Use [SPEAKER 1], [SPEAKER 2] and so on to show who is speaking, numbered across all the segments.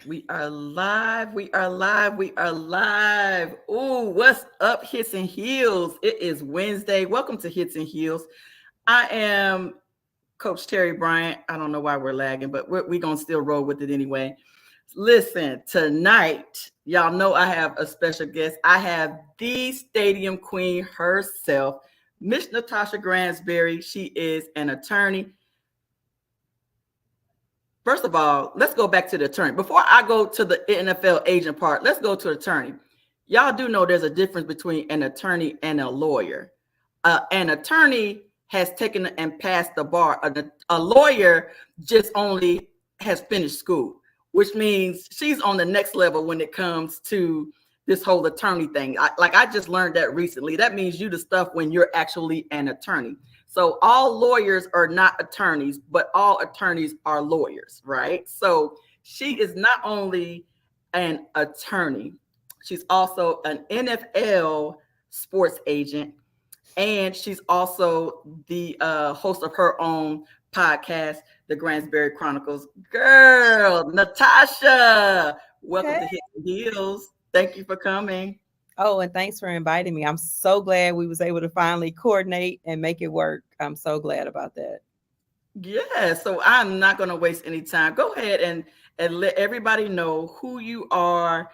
[SPEAKER 1] We are live. We are live. We are live. Ooh, what's up, Hits and Heels? It is Wednesday. Welcome to Hits and Heels. I am Coach Terri Bryant. I don't know why we're lagging, but we're going to still roll with it anyway. Listen, tonight, y'all know I have a special guest. I have the stadium queen herself, Miss Natasha Gransberry. She is an attorney. First of all, let's go back to the attorney. Before I go to the NFL agent part, let's go to attorney. Y'all do know there's a difference between an attorney and a lawyer. An attorney has taken and passed the bar. A lawyer just only has finished school, which means she's on the next level when it comes to this whole attorney thing. I just learned that recently. That means you the stuff when you're actually an attorney. So all lawyers are not attorneys, but all attorneys are lawyers, right? So she is not only an attorney, she's also an NFL sports agent, and she's also the host of her own podcast, the Gransberry Chronicles. Girl, Natasha, welcome to Hit the Heels. Thank you for coming.
[SPEAKER 2] Oh, and thanks for inviting me. I'm so glad we was able to finally coordinate and make it work. I'm so glad about that.
[SPEAKER 1] Yeah, so I'm not going to waste any time. Go ahead and let everybody know who you are.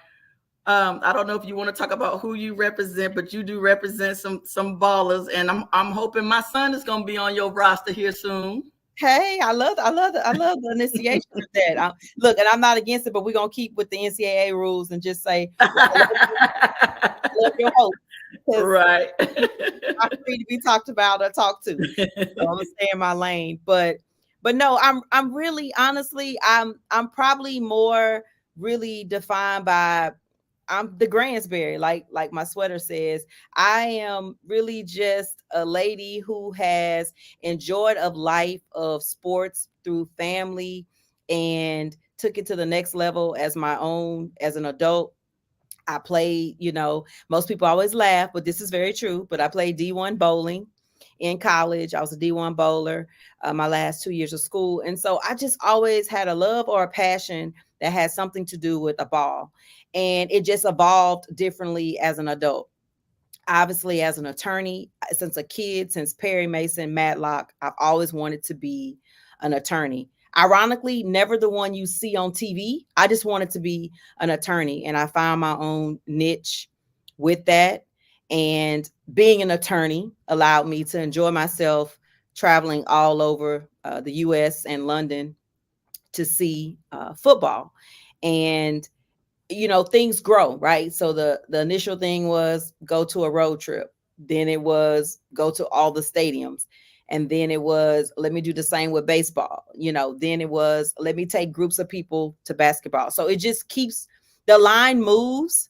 [SPEAKER 1] I don't know if you want to talk about who you represent, but you do represent some ballers, and I'm hoping my son is going to be on your roster here soon.
[SPEAKER 2] Hey, I love the initiation of that. Look, and I'm not against it, but we're gonna keep with the NCAA rules and just say, love your host.
[SPEAKER 1] Right.
[SPEAKER 2] I'm free to be talked about or talked to. So I'm gonna stay in my lane. But no, I'm really honestly, I'm probably more really defined by I'm the Gransberry, like my sweater says. I am really just a lady who has enjoyed of life of sports through family and took it to the next level as my own as an adult. I played, most people always laugh, but this is very true. But I played D1 bowling in college. I was a D1 bowler my last 2 years of school. And so I just always had a love or a passion that had something to do with a ball. And it just evolved differently as an adult. Obviously, as an attorney, since a kid, since Perry Mason, Matlock, I've always wanted to be an attorney. Ironically, never the one you see on TV. I just wanted to be an attorney, and I found my own niche with that. And being an attorney allowed me to enjoy myself traveling all over the US and London to see football. And things grow, right? So the initial thing was go to a road trip. Then it was go to all the stadiums. And then it was let me do the same with baseball. Then it was let me take groups of people to basketball. So it just keeps the line moves,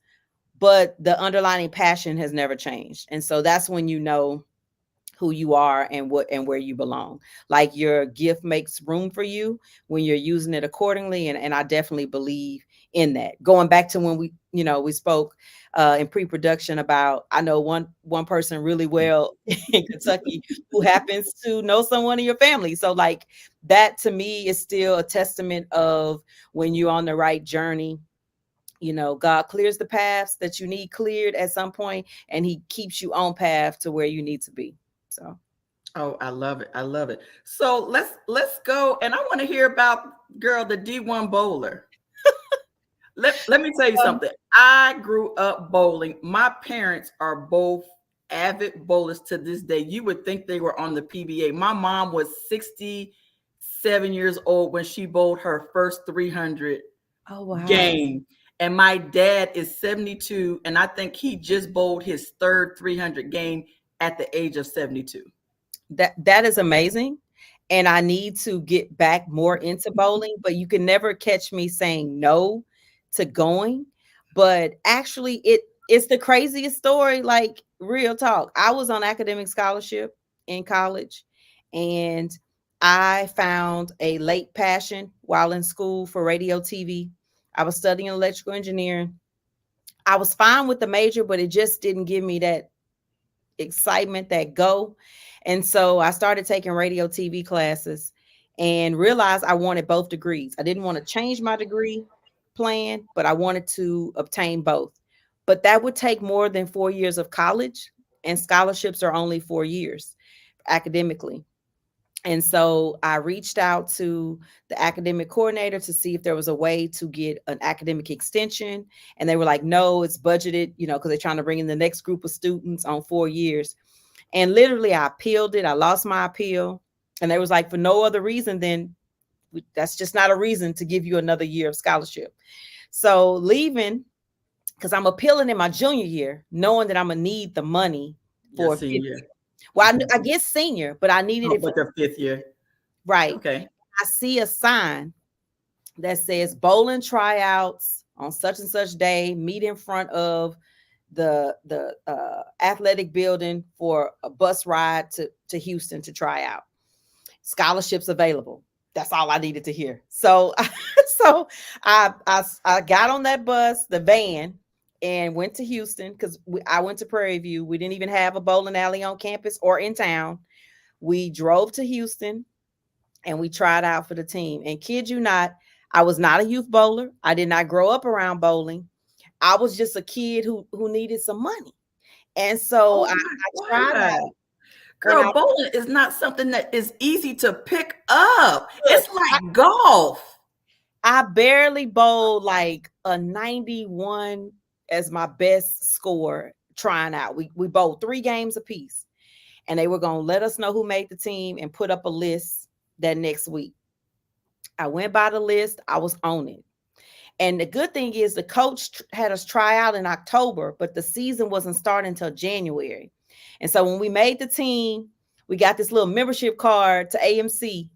[SPEAKER 2] but the underlying passion has never changed. And so that's when you know who you are and what and where you belong. Like your gift makes room for you when you're using it accordingly. And I definitely believe in that. Going back to when we spoke in pre-production about, I know one person really well in Kentucky who happens to know someone in your family. So like that to me is still a testament of when you're on the right journey. God clears the paths that you need cleared at some point, and he keeps you on path to where you need to be. So,
[SPEAKER 1] Oh, I love it. I love it. So let's go. And I want to hear about girl, the D1 bowler. Let me tell you something. I grew up bowling. My parents are both avid bowlers to this day. You would think they were on the PBA. My mom was 67 years old when she bowled her first 300
[SPEAKER 2] oh wow,
[SPEAKER 1] game. And my dad is 72, and I think he just bowled his third 300 game at the age of 72.
[SPEAKER 2] that is amazing. And I need to get back more into bowling, but you can never catch me saying no to going. But actually, it's the craziest story. Like real talk. I was on academic scholarship in college, and I found a late passion while in school for radio TV. I was studying electrical engineering. I was fine with the major, but it just didn't give me that excitement, that go. And so I started taking radio TV classes and realized I wanted both degrees. I didn't want to change my degree. plan, but I wanted to obtain both. But that would take more than 4 years of college, and scholarships are only 4 years academically. And so I reached out to the academic coordinator to see if there was a way to get an academic extension. And they were like, no, it's budgeted, because they're trying to bring in the next group of students on 4 years. And literally I appealed it. I lost my appeal. And they was like, for no other reason than that's just not a reason to give you another year of scholarship. So leaving, because I'm appealing in my junior year, knowing that I'm going to need the money for
[SPEAKER 1] senior.
[SPEAKER 2] Well, I guess senior, but I needed it
[SPEAKER 1] for the 5th year.
[SPEAKER 2] Right.
[SPEAKER 1] Okay.
[SPEAKER 2] I see a sign that says bowling tryouts on such and such day, meet in front of the athletic building for a bus ride to Houston to try out. Scholarships available. That's all I needed to hear. So I got on that bus, the van, and went to Houston because I went to Prairie View. We didn't even have a bowling alley on campus or in town. We drove to Houston and we tried out for the team. And kid you not, I was not a youth bowler. I did not grow up around bowling. I was just a kid who needed some money. And so I tried out.
[SPEAKER 1] Girl, bowling is not something that is easy to pick up. It's like golf.
[SPEAKER 2] I barely bowled like a 91 as my best score trying out. We bowled 3 games apiece, and they were going to let us know who made the team and put up a list that next week. I went by the list. I was on it. And the good thing is the coach had us try out in October, but the season wasn't starting until January. And so when we made the team, we got this little membership card to AMC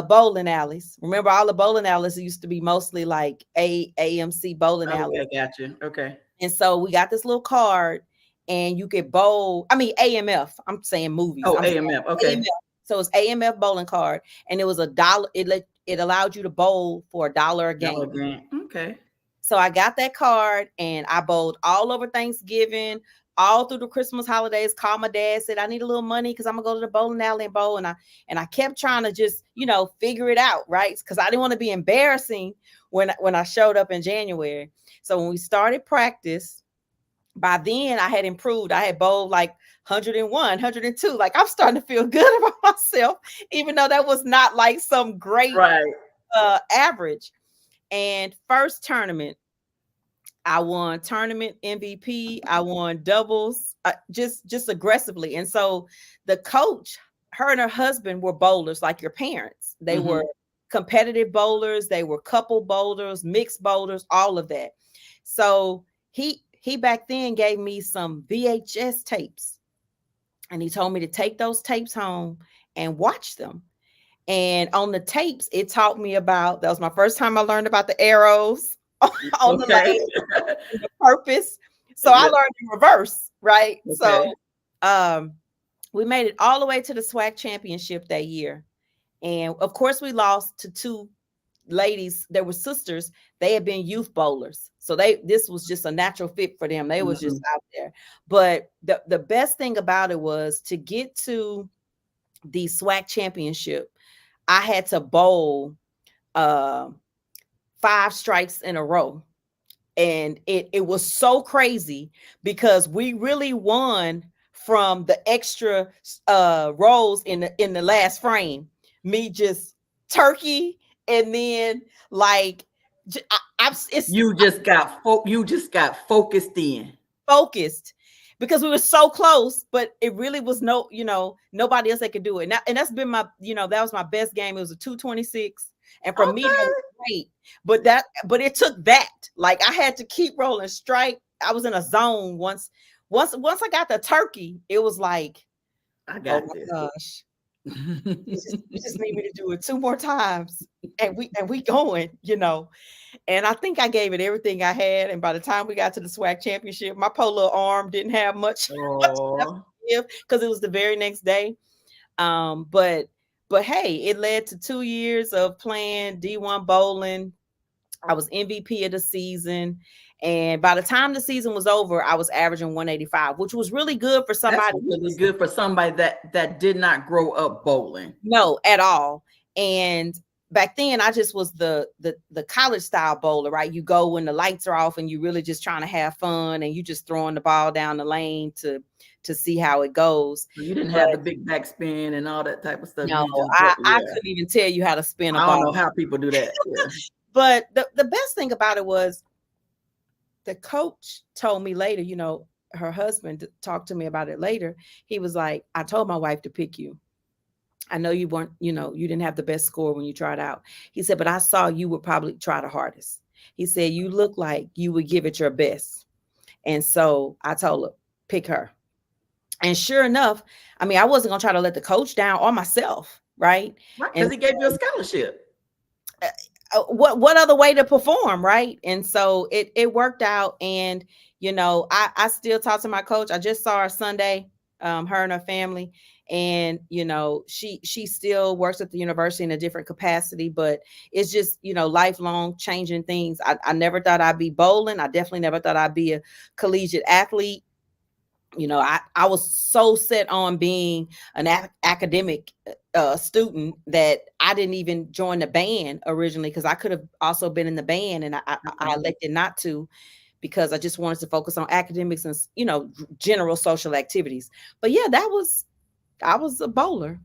[SPEAKER 2] bowling alleys. Remember, all the bowling alleys used to be mostly like AMC bowling alleys.
[SPEAKER 1] I got you. Okay.
[SPEAKER 2] And so we got this little card, and you could bowl. I mean, AMF. I'm saying movies.
[SPEAKER 1] AMF. Okay.
[SPEAKER 2] AMF. So it's AMF bowling card, and it was $1. It allowed you to bowl for $1 a game.
[SPEAKER 1] Okay.
[SPEAKER 2] So I got that card, and I bowled all over Thanksgiving, all through the Christmas holidays. Called my dad, said I need a little money because I'm gonna go to the bowling alley and bowl. And I kept trying to just figure it out, right? Because I didn't want to be embarrassing when I showed up in January. So when we started practice, by then I had improved. I had bowled like 101, 102. Like I'm starting to feel good about myself, even though that was not like some great average. And first tournament, I won tournament MVP. I won doubles, just aggressively. And so the coach, her and her husband were bowlers like your parents. They were competitive bowlers. They were couple bowlers, mixed bowlers, all of that. So he back then gave me some VHS tapes, and he told me to take those tapes home and watch them. And on the tapes, it taught me about, that was my first time I learned about the arrows on the lane, the purpose. So I learned in reverse, right? Okay. So we made it all the way to the SWAC championship that year. And of course we lost to 2 ladies. They were sisters. They had been youth bowlers. So this was just a natural fit for them. They was just out there. But the best thing about it was to get to the SWAC championship, I had to bowl 5 strikes in a row. And it was so crazy because we really won from the extra rolls in the last frame. Me just turkey, and then like you just got
[SPEAKER 1] focused in.
[SPEAKER 2] Focused because we were so close, but it really was nobody else that could do it. And that's been my, that was my best game. It was a 226. And for me, that was great. But it took that. Like I had to keep rolling strike. I was in a zone once I got the turkey, it was like,
[SPEAKER 1] I got this.
[SPEAKER 2] Gosh. you just need me to do it 2 more times. And we going, And I think I gave it everything I had. And by the time we got to the SWAC championship, my poor little arm didn't have much left to give because it was the very next day. But hey, it led to 2 years of playing D1 bowling. I was MVP of the season. And by the time the season was over, I was averaging 185, which was really good for somebody.
[SPEAKER 1] That's really good for somebody that did not grow up bowling.
[SPEAKER 2] No, at all. And back then I just was the college style bowler, right? You go when the lights are off and you really just trying to have fun and you just throwing the ball down the lane to see how it goes.
[SPEAKER 1] You didn't
[SPEAKER 2] But
[SPEAKER 1] have the big backspin and all that type of stuff.
[SPEAKER 2] no,
[SPEAKER 1] You just,
[SPEAKER 2] I
[SPEAKER 1] yeah.
[SPEAKER 2] couldn't even tell you how to spin a
[SPEAKER 1] I don't know
[SPEAKER 2] ball.
[SPEAKER 1] how people do that. Yeah.
[SPEAKER 2] But the best thing about it was the coach told me later, you know, her husband talked to me about it later. He was like, I told my wife to pick you. I know you weren't, you know, you didn't have the best score when you tried out. He said, but I saw you would probably try the hardest. He said, you look like you would give it your best. And so I told her, pick her. And sure enough, I mean, I wasn't going to try to let the coach down or myself. Right.
[SPEAKER 1] Right.
[SPEAKER 2] And
[SPEAKER 1] Because he gave you a scholarship.
[SPEAKER 2] what other way to perform, right? And so it worked out. And you know, I still talk to my coach. I just saw her Sunday, her and her family, and you know, she still works at the university in a different capacity, but it's just, you know, lifelong changing things. I never thought I'd be bowling. I definitely never thought I'd be a collegiate athlete. You know, I was so set on being an academic student that I didn't even join the band originally, because I could have also been in the band, and I elected not to because I just wanted to focus on academics and, you know, general social activities. But yeah, I was a bowler,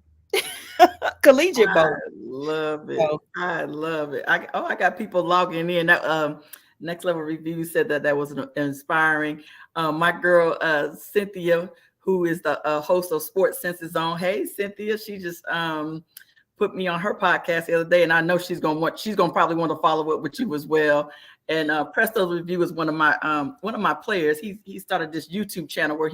[SPEAKER 2] collegiate bowler.
[SPEAKER 1] I love it.
[SPEAKER 2] So,
[SPEAKER 1] I love it. I got people logging in. That Next Level Review said that was inspiring. My girl Cynthia, who is the host of Sports Senses Zone. Hey Cynthia, she just put me on her podcast the other day, and I know she's gonna probably want to follow up with you as well. And Presto's Review is one of my players. He started this YouTube channel where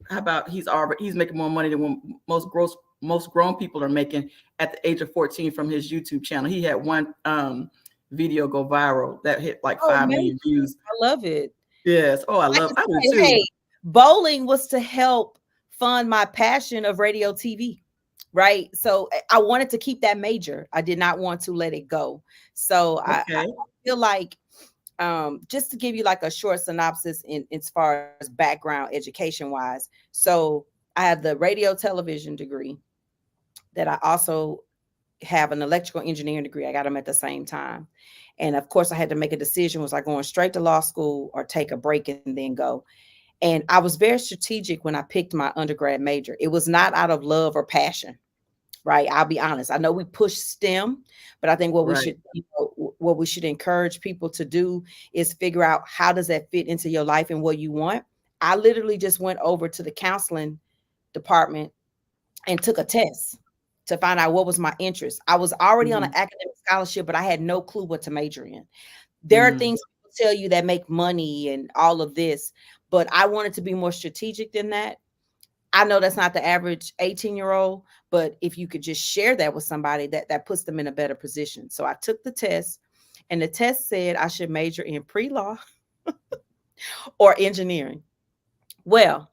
[SPEAKER 1] how about he's making more money than when most grown people are making at the age of 14 from his YouTube channel. He had one video go viral that hit like 5 million views.
[SPEAKER 2] I love it.
[SPEAKER 1] Yes. Oh, I do too.
[SPEAKER 2] Hey, bowling was to help fund my passion of radio TV. Right. So I wanted to keep that major. I did not want to let it go. So I feel like, just to give you like a short synopsis in as far as background education wise. So I have the radio television degree that I also have an electrical engineering degree. I got them at the same time. And of course I had to make a decision. Was I going straight to law school or take a break and then go? And I was very strategic when I picked my undergrad major. It was not out of love or passion, right? I'll be honest. I know we push STEM, but I think what we should encourage people to do is figure out how does that fit into your life and what you want. I literally just went over to the counseling department and took a test to find out what was my interest. I was already on an academic scholarship, but I had no clue what to major in. There are things people tell you that make money and all of this, but I wanted to be more strategic than that. I know that's not the average 18-year-old, but if you could just share that with somebody, that puts them in a better position. So I took the test, and the test said I should major in pre-law or engineering. Well,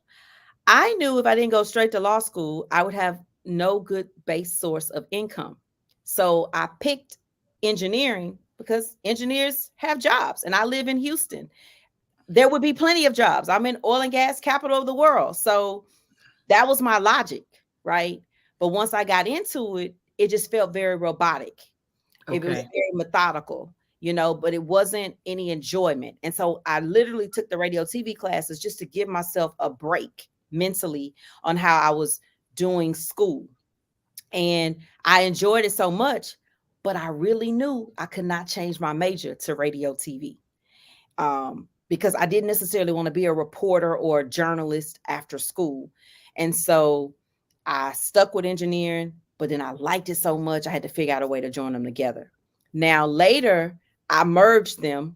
[SPEAKER 2] I knew if I didn't go straight to law school, I would have no good base source of income. So I picked engineering because engineers have jobs, and I live in Houston. There would be plenty of jobs. I'm in oil and gas capital of the world. So that was my logic, right? But once I got into it, it just felt very robotic. It was very methodical, you know, but it wasn't any enjoyment. And so I literally took the radio TV classes just to give myself a break mentally on how I was doing school. And I enjoyed it so much, but I really knew I could not change my major to radio TV. Because I didn't necessarily want to be a reporter or a journalist after school. And so I stuck with engineering, but then I liked it so much, I had to figure out a way to join them together. Now, later, I merged them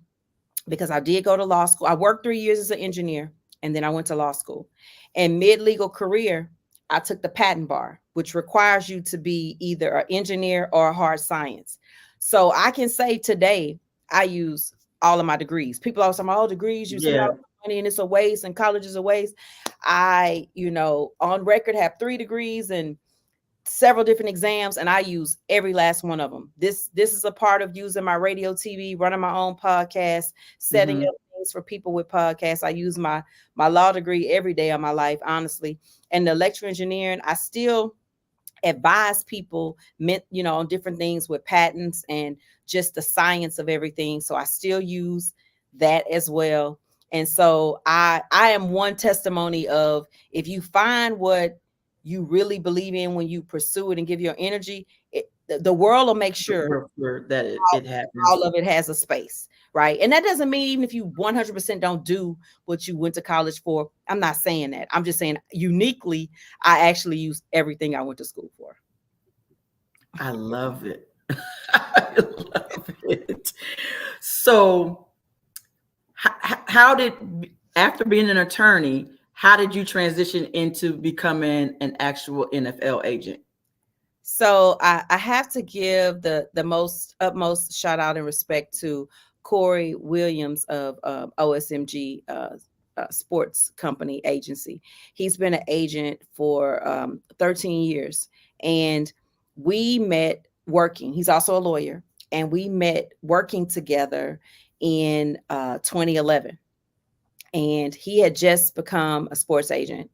[SPEAKER 2] because I did go to law school. I worked 3 years as an engineer, and then I went to law school. And mid-legal career, I took the patent bar, which requires you to be either an engineer or a hard science. So I can say today, I use all of my degrees. People always say, all degrees, you say money and it's a waste and college is a waste. I, you know, on record have 3 degrees and several different exams, and I use every last one of them. This is a part of using my radio, TV, running my own podcast, setting up things for people with podcasts. I use my law degree every day of my life, honestly. And the electrical engineering, I still advise people, on different things with patents and just the science of everything. So I still use that as well. And so I am one testimony of, if you find what you really believe in when you pursue it and give your energy, the world will make sure
[SPEAKER 1] that it happens.
[SPEAKER 2] All of it has a space, right? And that doesn't mean even if you 100% don't do what you went to college for. I'm not saying that. I'm just saying uniquely, I actually use everything I went to school for.
[SPEAKER 1] I love it. I love it. So how did, after being an attorney, how did you transition into becoming an actual NFL agent?
[SPEAKER 2] So I have to give the utmost shout out and respect to Corey Williams of OSMG Sports Company Agency. He's been an agent for 13 years, and we met working. He's also a lawyer, and we met working together in 2011. And he had just become a sports agent.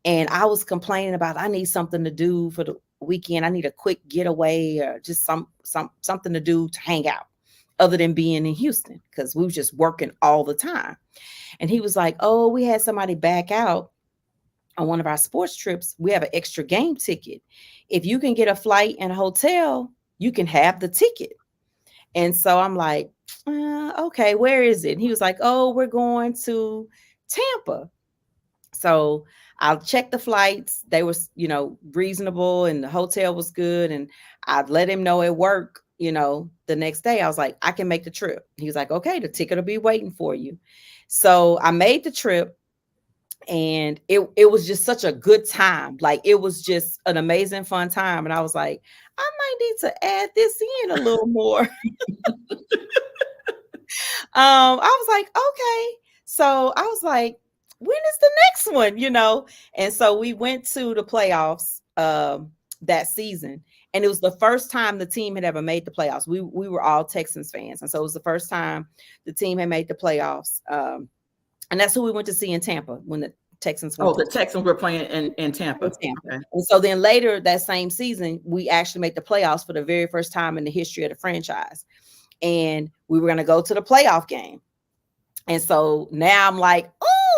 [SPEAKER 2] And I was complaining about, I need something to do for the weekend. I need a quick getaway or just something to do to hang out other than being in Houston, because we were just working all the time. And he was like, oh, we had somebody back out on one of our sports trips. We have an extra game ticket. If you can get a flight and a hotel, you can have the ticket. And so I'm like, okay, where is it? And he was like, oh, we're going to Tampa. So I'll check the flights. They were, reasonable, and the hotel was good. And I'd let him know at work, the next day. I was like, I can make the trip. He was like, okay, the ticket will be waiting for you. So I made the trip, and it was just such a good time. Like, it was just an amazing, fun time. And I was like, I might need to add this in a little more. I was like, okay. So I was like, when is the next one? And so we went to the playoffs that season, and it was the first time the team had ever made the playoffs. We were all Texans fans, and so it was the first time the team had made the playoffs. And that's who we went to see in Tampa when the Texans went.
[SPEAKER 1] The Texans were playing in Tampa.
[SPEAKER 2] Okay. And so then later that same season, we actually made the playoffs for the very first time in the history of the franchise. And we were going to go to the playoff game. And so now I'm like,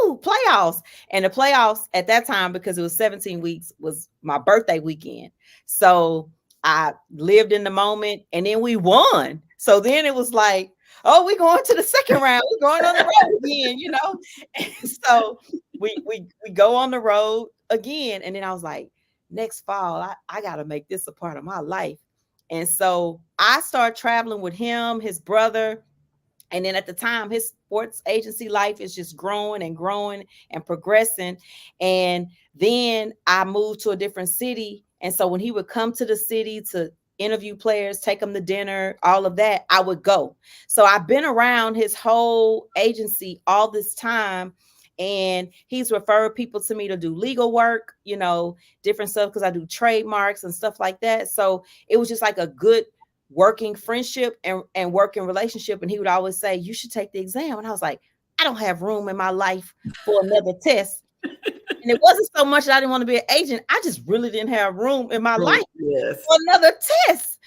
[SPEAKER 2] ooh, playoffs. And the playoffs at that time, because it was 17 weeks, was my birthday weekend. So I lived in the moment, and then we won. So then it was like, oh, we're going to the second round. We're going on the road again, And so we go on the road again. And then I was like, next fall, I got to make this a part of my life. And so I started traveling with him, his brother. And then at the time, his sports agency life is just growing and progressing. And then I moved to a different city. And so when he would come to the city to interview players, take them to dinner, all of that, I would go. So I've been around his whole agency all this time. And he's referred people to me to do legal work, different stuff, because I do trademarks and stuff like that. So it was just like a good working friendship and working relationship. And he would always say, you should take the exam. And I was like, I don't have room in my life for another test. And it wasn't so much that I didn't want to be an agent. I just really didn't have room in my life for another test.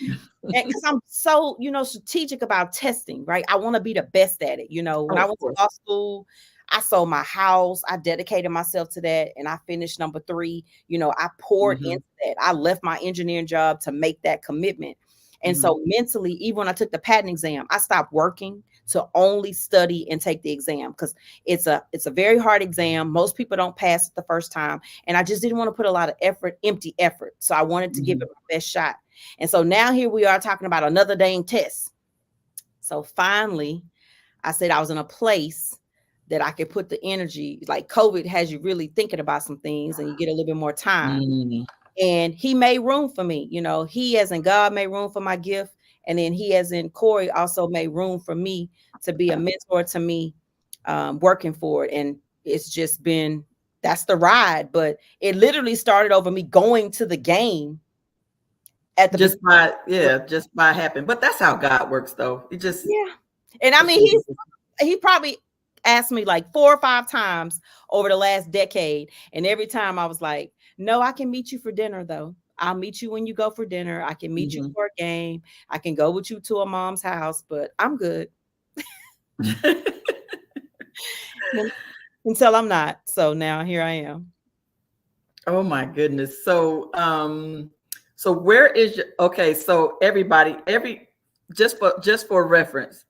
[SPEAKER 2] Because I'm so, strategic about testing, right? I want to be the best at it. When I went to law school, I sold my house. I dedicated myself to that. And I finished number 3. I poured into that. I left my engineering job to make that commitment. And so mentally, even when I took the patent exam, I stopped working to only study and take the exam, because it's a very hard exam. Most people don't pass it the first time. And I just didn't want to put a lot of empty effort. So I wanted to give it my best shot. And so now here we are talking about another dang test. So finally, I said I was in a place that I could put the energy. Like, COVID has you really thinking about some things, and you get a little bit more time. And he made room for me. He, as in God, made room for my gift. And then he, as in Corey, also made room for me to be a mentor to me, working for it. And it's just been, that's the ride. But it literally started over me going to the game at the
[SPEAKER 1] just by happening. But that's how God works, though. It just
[SPEAKER 2] And I mean, he probably asked me like 4 or 5 times over the last decade, and every time I was like, no, I can meet you for dinner though. I'll meet you when you go for dinner. I can meet you
[SPEAKER 1] Mhm.
[SPEAKER 2] for a game. I can go with you to a mom's house, but I'm good until I'm not. So now here I am.
[SPEAKER 1] Oh my goodness. So so where is your okay, so everybody, just for reference,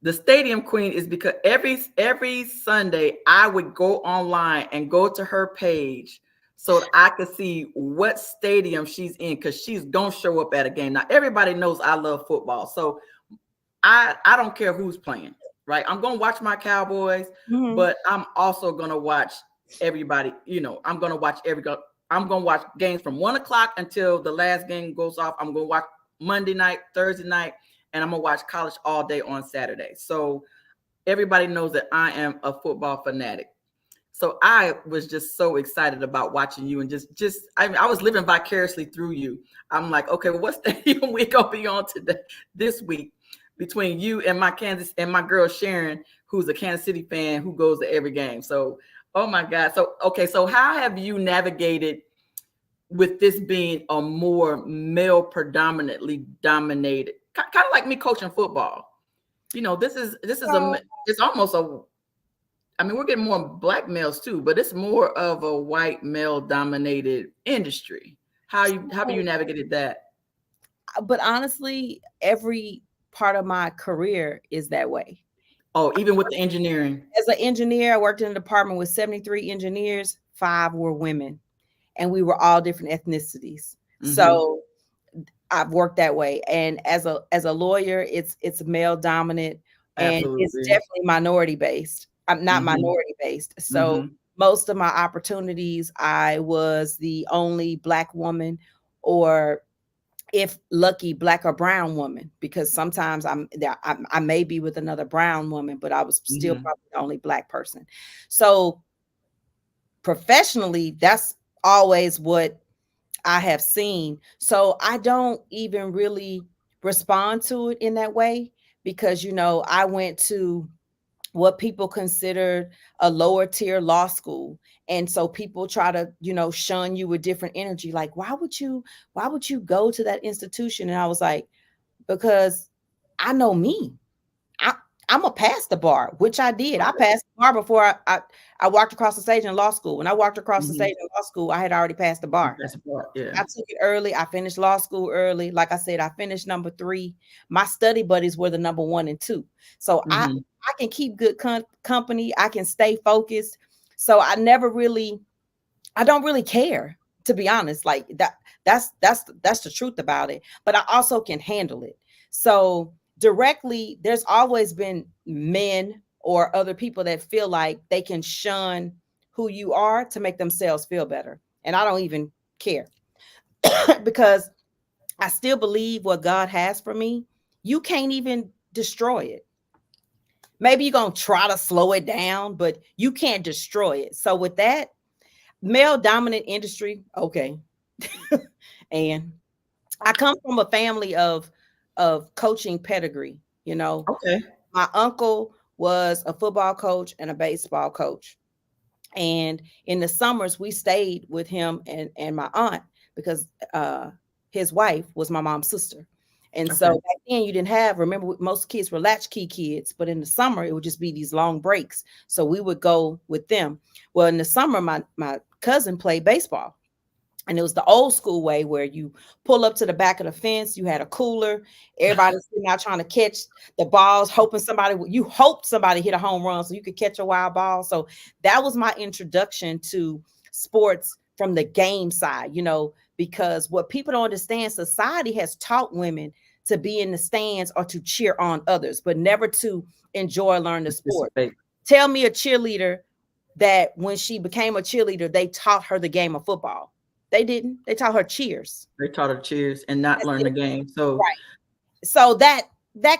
[SPEAKER 1] the Stadium Queen is because every Sunday I would go online and go to her page so that I could see what stadium she's in because she's gonna show up at a game. Now everybody knows I love football, so I don't care who's playing, right? I'm gonna watch my Cowboys,
[SPEAKER 2] Mhm.
[SPEAKER 1] but I'm also gonna watch everybody. I'm gonna watch games from 1 o'clock until the last game goes off. I'm gonna watch Monday night, Thursday night, and I'm gonna watch college all day on Saturday. So everybody knows that I am a football fanatic. So I was just so excited about watching you and I was living vicariously through you. I'm like, okay, well, what stadium we gonna be on today this week between you and my girl Sharon, who's a Kansas City fan who goes to every game. So, oh my God. So okay, so how have you navigated with this being a more male predominantly dominated, kind of like me coaching football?
[SPEAKER 2] So,
[SPEAKER 1] it's almost a I mean, we're getting more black males too, but it's more of a white male dominated industry. How have you navigated that?
[SPEAKER 2] but honestly, every part of my career is that way.
[SPEAKER 1] Oh, even with the engineering.
[SPEAKER 2] As an engineer, I worked in a department with 73 engineers, 5 were women, and we were all different ethnicities.
[SPEAKER 1] Mm-hmm.
[SPEAKER 2] So I've worked that way. And as a lawyer, it's male dominant and it's
[SPEAKER 1] Absolutely.
[SPEAKER 2] definitely minority based. I'm not
[SPEAKER 1] Mm-hmm.
[SPEAKER 2] minority based. So
[SPEAKER 1] Mm-hmm.
[SPEAKER 2] most of my opportunities, I was the only black woman, or if lucky, black or brown woman, because sometimes I may be with another brown woman, but I was still
[SPEAKER 1] Mm-hmm.
[SPEAKER 2] probably the only black person. So professionally, that's always what I have seen. So I don't even really respond to it in that way because, I went to what people considered a lower tier law school. And so people try to, shun you with different energy. Like, why would you go to that institution? And I was like, because I know me. I, I'm a pass the bar, which I did. I
[SPEAKER 1] Okay.
[SPEAKER 2] passed the bar before I walked across the stage in law school. When I walked across the
[SPEAKER 1] Mm-hmm.
[SPEAKER 2] stage in law school, I had already passed the bar.
[SPEAKER 1] That's the part. Yeah.
[SPEAKER 2] I took it early. I finished law school early. Like I said, I finished number 3. My study buddies were the number 1 and 2. So I
[SPEAKER 1] Mm-hmm.
[SPEAKER 2] I can keep good company. I can stay focused. So I don't really care, to be honest. Like that's the truth about it. But I also can handle it. So directly, there's always been men or other people that feel like they can shun who you are to make themselves feel better. And I don't even care because I still believe what God has for me. You can't even destroy it. Maybe you're going to try to slow it down, but you can't destroy it. So, with that, male dominant industry, okay. And I come from a family of coaching pedigree.
[SPEAKER 1] Okay.
[SPEAKER 2] My uncle was a football coach and a baseball coach. And in the summers, we stayed with him and my aunt because his wife was my mom's sister. And so
[SPEAKER 1] Okay.
[SPEAKER 2] back then, you didn't have, remember, most kids were latchkey kids, but in the summer, it would just be these long breaks. So we would go with them. Well, in the summer, my cousin played baseball. And it was the old school way where you pull up to the back of the fence. You had a cooler. Everybody's sitting out trying to catch the balls, you hoped somebody hit a home run so you could catch a wild ball. So that was my introduction to sports from the game side, because what people don't understand, society has taught women to be in the stands or to cheer on others, but never to enjoy, learn the sport.
[SPEAKER 1] Participate.
[SPEAKER 2] Tell me a cheerleader that when she became a cheerleader, they taught her the game of football. They didn't. They taught her cheers.
[SPEAKER 1] They taught her cheers and not
[SPEAKER 2] That's
[SPEAKER 1] learn the
[SPEAKER 2] it.
[SPEAKER 1] game. So
[SPEAKER 2] Right. So that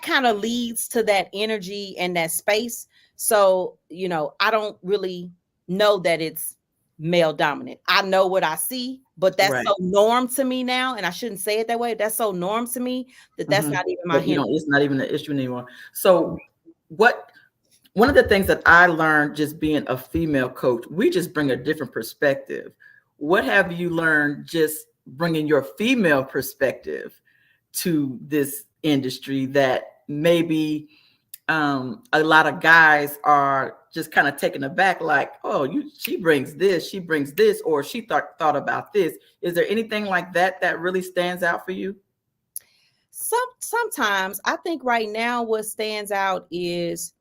[SPEAKER 2] kind of leads to that energy and that space. So, I don't really know that it's male dominant. I know what I see, but that's
[SPEAKER 1] right.
[SPEAKER 2] so norm to me now. And I shouldn't say it that way. That's so norm to me that that's
[SPEAKER 1] Mm-hmm.
[SPEAKER 2] not even my
[SPEAKER 1] But
[SPEAKER 2] hint.
[SPEAKER 1] it's not even an issue anymore. So what one of the things that I learned just being a female coach, we just bring a different perspective. What have you learned just bringing your female perspective to this industry that maybe a lot of guys are just kind of taken aback, like, oh, she brings this, or she thought about this. Is there anything like that that really stands out for you?
[SPEAKER 2] Sometimes I think right now what stands out is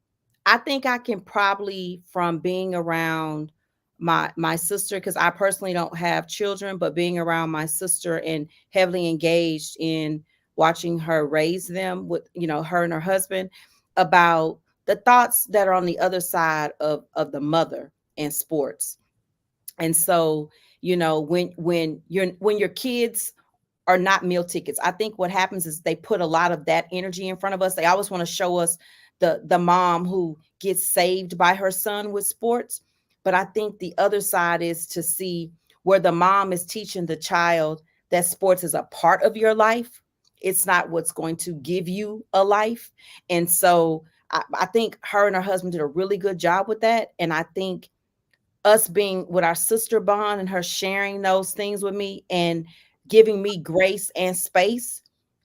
[SPEAKER 2] I think I can probably, from being around my sister, because I personally don't have children, but being around my sister and heavily engaged in watching her raise them with, her and her husband, about the thoughts that are on the other side of the mother in sports. And so, when your kids are not meal tickets, I think what happens is they put a lot of that energy in front of us. They always want to show us the mom who gets saved by her son with sports. But I think the other side is to see where the mom is teaching the child that sports is a part of your life. It's not what's going to give you a life. And so I think her and her husband did a really good job with that. And I think us being with our sister bond and her sharing those things with me and giving me grace and space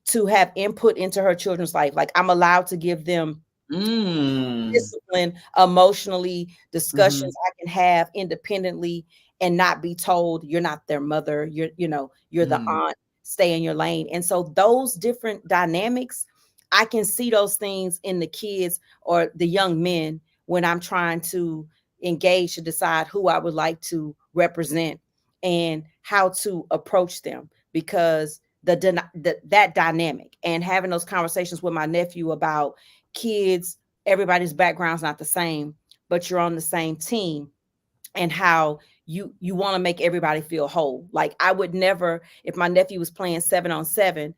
[SPEAKER 2] to have input into her children's life. Like, I'm allowed to give them discipline, emotionally, discussions I can have independently and not be told you're not their mother. You're the aunt, stay in your lane. And so those different dynamics, I can see those things in the kids or the young men when I'm trying to engage to decide who I would like to represent and how to approach them, because that dynamic and having those conversations with my nephew about kids, everybody's background's not the same, but you're on the same team, and how you want to make everybody feel whole. Like, I would never, if my nephew was playing 7-on-7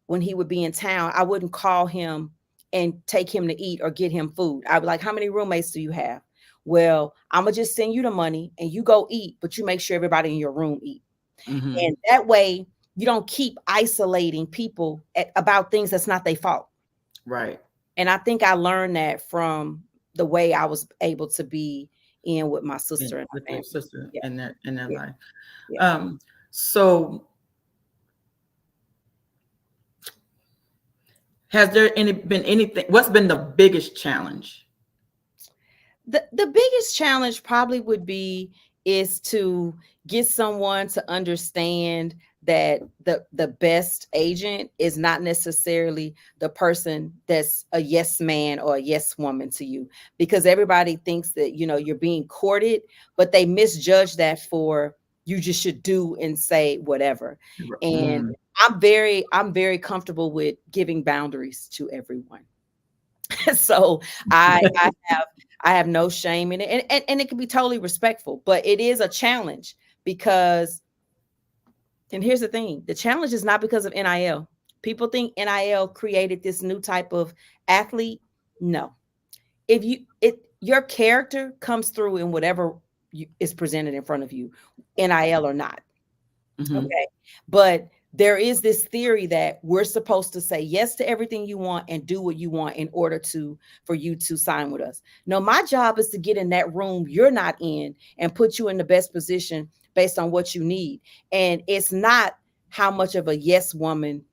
[SPEAKER 2] when he would be in town, I wouldn't call him and take him to eat or get him food. I'd be like, how many roommates do you have? Well, I'm gonna just send you the money and you go eat, but you make sure everybody in your room eat. And that way you don't keep isolating people about things that's not their fault.
[SPEAKER 1] Right.
[SPEAKER 2] And I think I learned that from the way I was able to be in with my sister and
[SPEAKER 1] with
[SPEAKER 2] my
[SPEAKER 1] your sister in their life.
[SPEAKER 2] Yeah.
[SPEAKER 1] So has there been anything, what's been the biggest challenge?
[SPEAKER 2] The biggest challenge probably would be is to get someone to understand that the best agent is not necessarily the person that's a yes man or a yes woman to you, because everybody thinks that, you're being courted, but they misjudge that for you just should do and say whatever. And I'm very comfortable with giving boundaries to everyone. So I have no shame in it, and it can be totally respectful, but it is a challenge because, and here's the thing, the challenge is not because of NIL. People think NIL created this new type of athlete. No, your character comes through in whatever is presented in front of you, NIL or not. Okay, but there is this theory that we're supposed to say yes to everything you want and do what you want in order for you to sign with us. No, my job is to get in that room you're not in and put you in the best position based on what you need. And it's not how much of a yes woman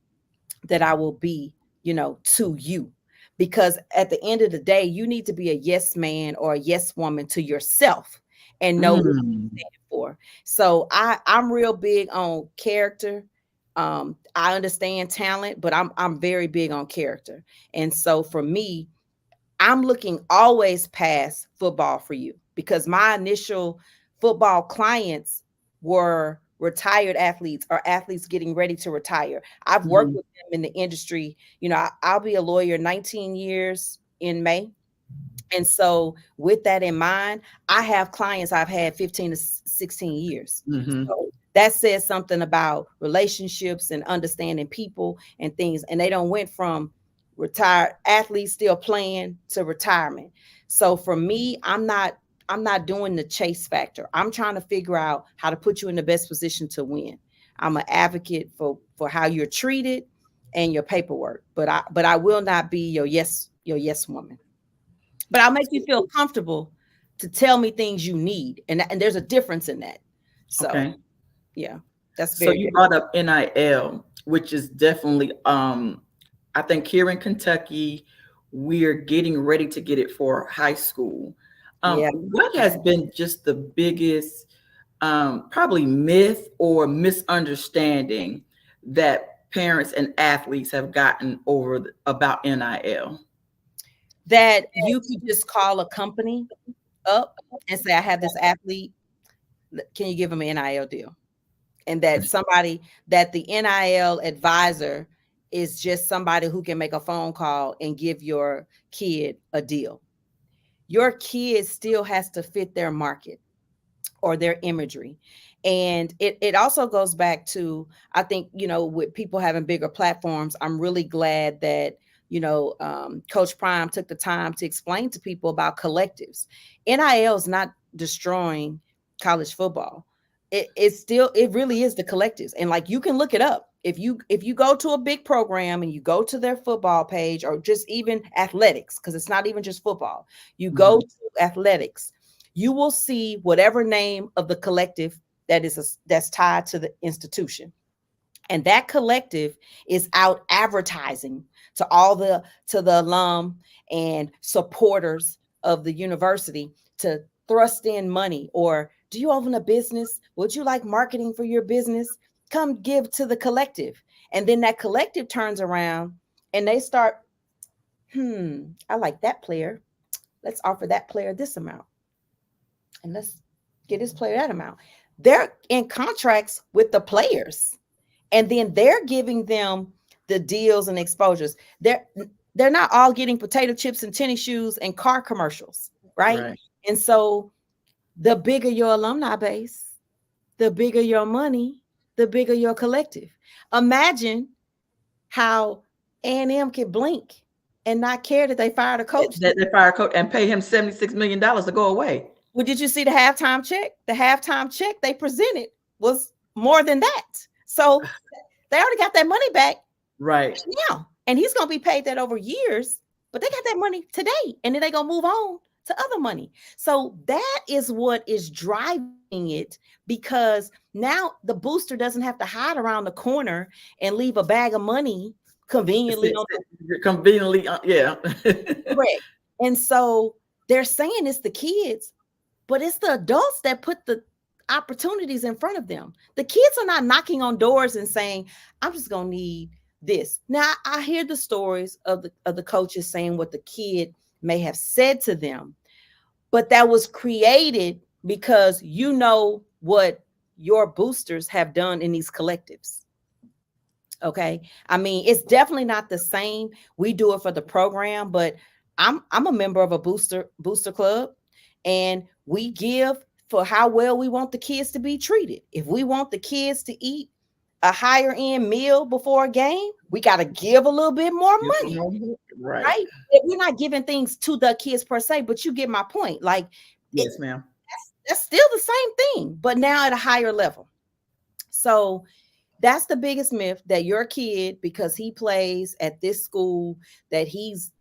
[SPEAKER 2] that I will be, to you. Because at the end of the day, you need to be a yes man or a yes woman to yourself and know what you stand for. So I'm real big on character. I understand talent, but I'm very big on character. And so for me, I'm looking always past football for you, because my initial football clients were retired athletes or athletes getting ready to retire. I've worked with them in the industry. I'll be a lawyer 19 years in May. And so with that in mind, I have clients I've had 15 to 16 years. So that says something about relationships and understanding people and things. And they don't went from retired athletes still playing to retirement. So for me, I'm not doing the chase factor. I'm trying to figure out how to put you in the best position to win. I'm an advocate for how you're treated and your paperwork, but I will not be your yes woman. But I'll make you feel comfortable to tell me things you need. And there's a difference in that. So, yeah, That's
[SPEAKER 1] So
[SPEAKER 2] very
[SPEAKER 1] you
[SPEAKER 2] good.
[SPEAKER 1] brought up NIL, which is definitely, I think here in Kentucky, we're getting ready to get it for high school.
[SPEAKER 2] Yeah.
[SPEAKER 1] What has been just the biggest, probably myth or misunderstanding that parents and athletes have gotten over about NIL?
[SPEAKER 2] That you could just call a company up and say, I have this athlete. Can you give him an NIL deal? And that the NIL advisor is just somebody who can make a phone call and give your kid a deal. Your kid still has to fit their market or their imagery. And it also goes back to, I think, with people having bigger platforms, I'm really glad that, Coach Prime took the time to explain to people about collectives. NIL is not destroying college football. It really is the collectives. And like, you can look it up. If you go to a big program and you go to their football page, or just even athletics, because it's not even just football, you go to athletics, you will see whatever name of the collective that's tied to the institution. And that collective is out advertising to the alum and supporters of the university to thrust in money. Or, do you own a business? Would you like marketing for your business? Come give to the collective. And then that collective turns around and they start, I like that player. Let's offer that player this amount. And let's get this player that amount. They're in contracts with the players, and then they're giving them the deals and exposures. They're not all getting potato chips and tennis shoes and car commercials, right? And so the bigger your alumni base, the bigger your money, the bigger your collective. Imagine how A&M could blink and not care that they fired a coach.
[SPEAKER 1] That they fired a coach and pay him $76 million to go away.
[SPEAKER 2] Well, did you see the halftime check? The halftime check they presented was more than that. So they already got that money back
[SPEAKER 1] right
[SPEAKER 2] now. And he's going to be paid that over years, but they got that money today. And then they're going to move on to other money. So that is what is driving it, because now the booster doesn't have to hide around the corner and leave a bag of money conveniently.
[SPEAKER 1] Yeah.
[SPEAKER 2] Correct. And so they're saying it's the kids, but it's the adults that put the opportunities in front of them. The kids are not knocking on doors and saying, I'm just going to need this. Now, I hear the stories of the coaches saying what the kid may have said to them, but that was created because you know what your boosters have done in these collectives. Okay. I mean, it's definitely not the same. We do it for the program, but I'm a member of a booster club, and we give for how well we want the kids to be treated. If we want the kids to eat a higher end meal before a game, we got to give a little bit more money. Right? We're not giving things to the kids per se, but you get my point. Like,
[SPEAKER 1] yes, ma'am.
[SPEAKER 2] That's still the same thing, but now at a higher level. So that's the biggest myth, that your kid, because he plays at this school, that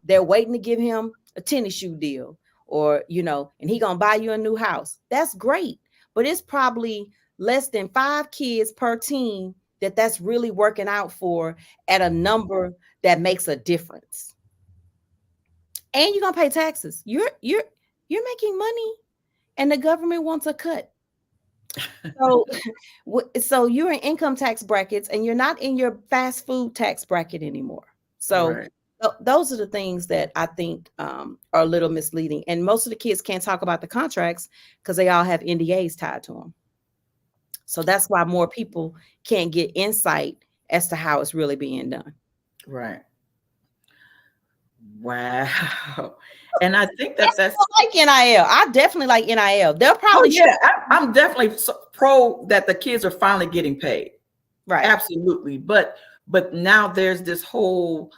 [SPEAKER 2] they're waiting to give him a tennis shoe deal, or, and he gonna buy you a new house. That's great. But it's probably less than 5 kids per team that's really working out for at a number that makes a difference. And you're gonna pay taxes. You're making money, and the government wants a cut. So you're in income tax brackets, and you're not in your fast food tax bracket anymore. So those are the things that I think are a little misleading. And most of the kids can't talk about the contracts because they all have NDAs tied to them. So that's why more people can't get insight as to how it's really being done.
[SPEAKER 1] Right. Wow. And I think that's
[SPEAKER 2] like NIL. I definitely like NIL. They'll probably
[SPEAKER 1] I'm definitely pro that the kids are finally getting paid.
[SPEAKER 2] Right.
[SPEAKER 1] Absolutely. But now there's this whole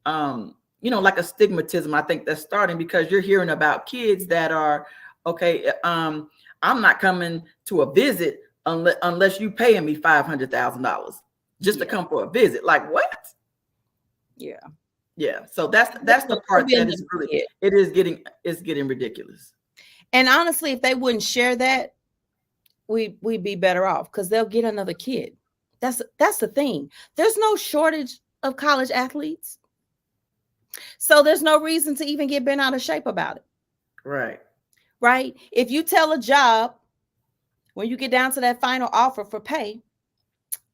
[SPEAKER 1] like a stigmatism, I think, that's starting, because you're hearing about kids that are okay. I'm not coming to a visit unless you paying me $500,000 just to come for a visit. Like, what?
[SPEAKER 2] Yeah.
[SPEAKER 1] Yeah. So that's the part that is really, it's getting ridiculous.
[SPEAKER 2] And honestly, if they wouldn't share that, we'd be better off, because they'll get another kid. That's the thing. There's no shortage of college athletes. So there's no reason to even get bent out of shape about it.
[SPEAKER 1] Right.
[SPEAKER 2] Right? If you tell a job when you get down to that final offer for pay,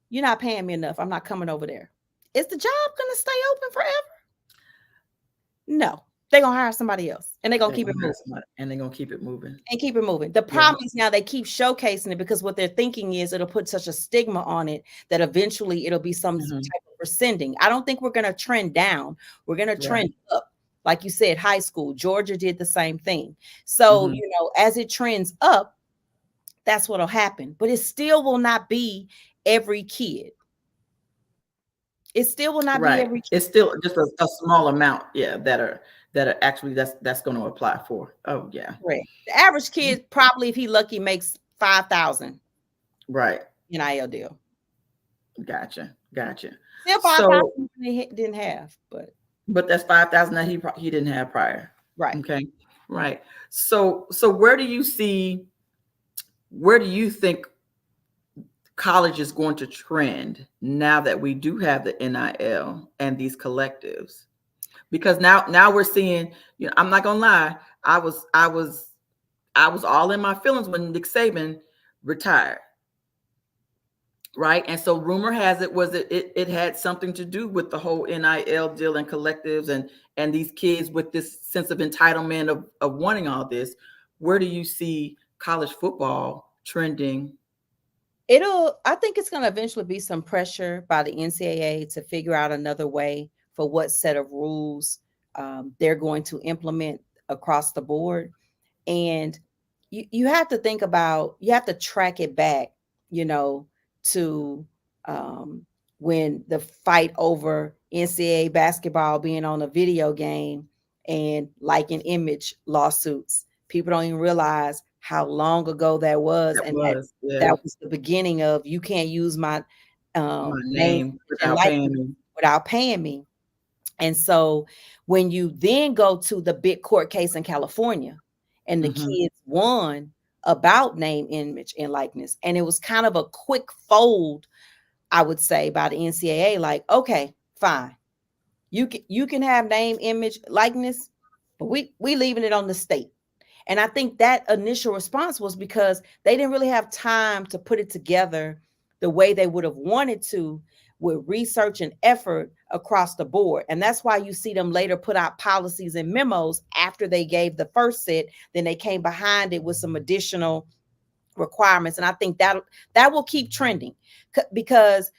[SPEAKER 2] you're not paying me enough, I'm not coming over there. Is the job going to stay open forever? No. They're going to hire somebody else and they're going to keep it moving.
[SPEAKER 1] And they're going to keep it moving.
[SPEAKER 2] And keep it moving. The problem is now they keep showcasing it because what they're thinking is it'll put such a stigma on it that eventually it'll be some type of rescinding. I don't think we're going to trend down. We're going to trend up. Like you said, high school, Georgia did the same thing. So, you know, as it trends up, that's what'll happen. But it still will not be every kid. It still will not be every kid.
[SPEAKER 1] It's still just a small amount, that are actually that's going to apply for. Oh yeah.
[SPEAKER 2] Right. The average kid probably, if he lucky, makes 5,000.
[SPEAKER 1] Right.
[SPEAKER 2] NIL deal.
[SPEAKER 1] Gotcha.
[SPEAKER 2] Still 5,000 he didn't have,
[SPEAKER 1] but that's 5,000 that he didn't have prior.
[SPEAKER 2] Right.
[SPEAKER 1] Okay. Right. So where do you think college is going to trend now that we do have the NIL and these collectives? Because now we're seeing, you know, I'm not gonna lie, I was all in my feelings when Nick Saban retired. Right. And so rumor has it was it had something to do with the whole NIL deal and collectives and these kids with this sense of entitlement of wanting all this. Where do you see college football trending?
[SPEAKER 2] I think it's going to eventually be some pressure by the NCAA to figure out another way for what set of rules they're going to implement across the board. And you have to think about, you have to track it back, you know, to when the fight over NCAA basketball being on a video game and like an image lawsuits. People don't even realize how long ago that was. That was the beginning of, you can't use my name without paying me. And so when you then go to the big court case in California and the kids won about name, image, and likeness, and it was kind of a quick fold, I would say, by the NCAA, like, okay, fine. You can have name, image, likeness, but we leaving it on the state. And I think that initial response was because they didn't really have time to put it together the way they would have wanted to with research and effort across the board. And that's why you see them later put out policies and memos after they gave the first set. Then they came behind it with some additional requirements. And I think that will keep trending because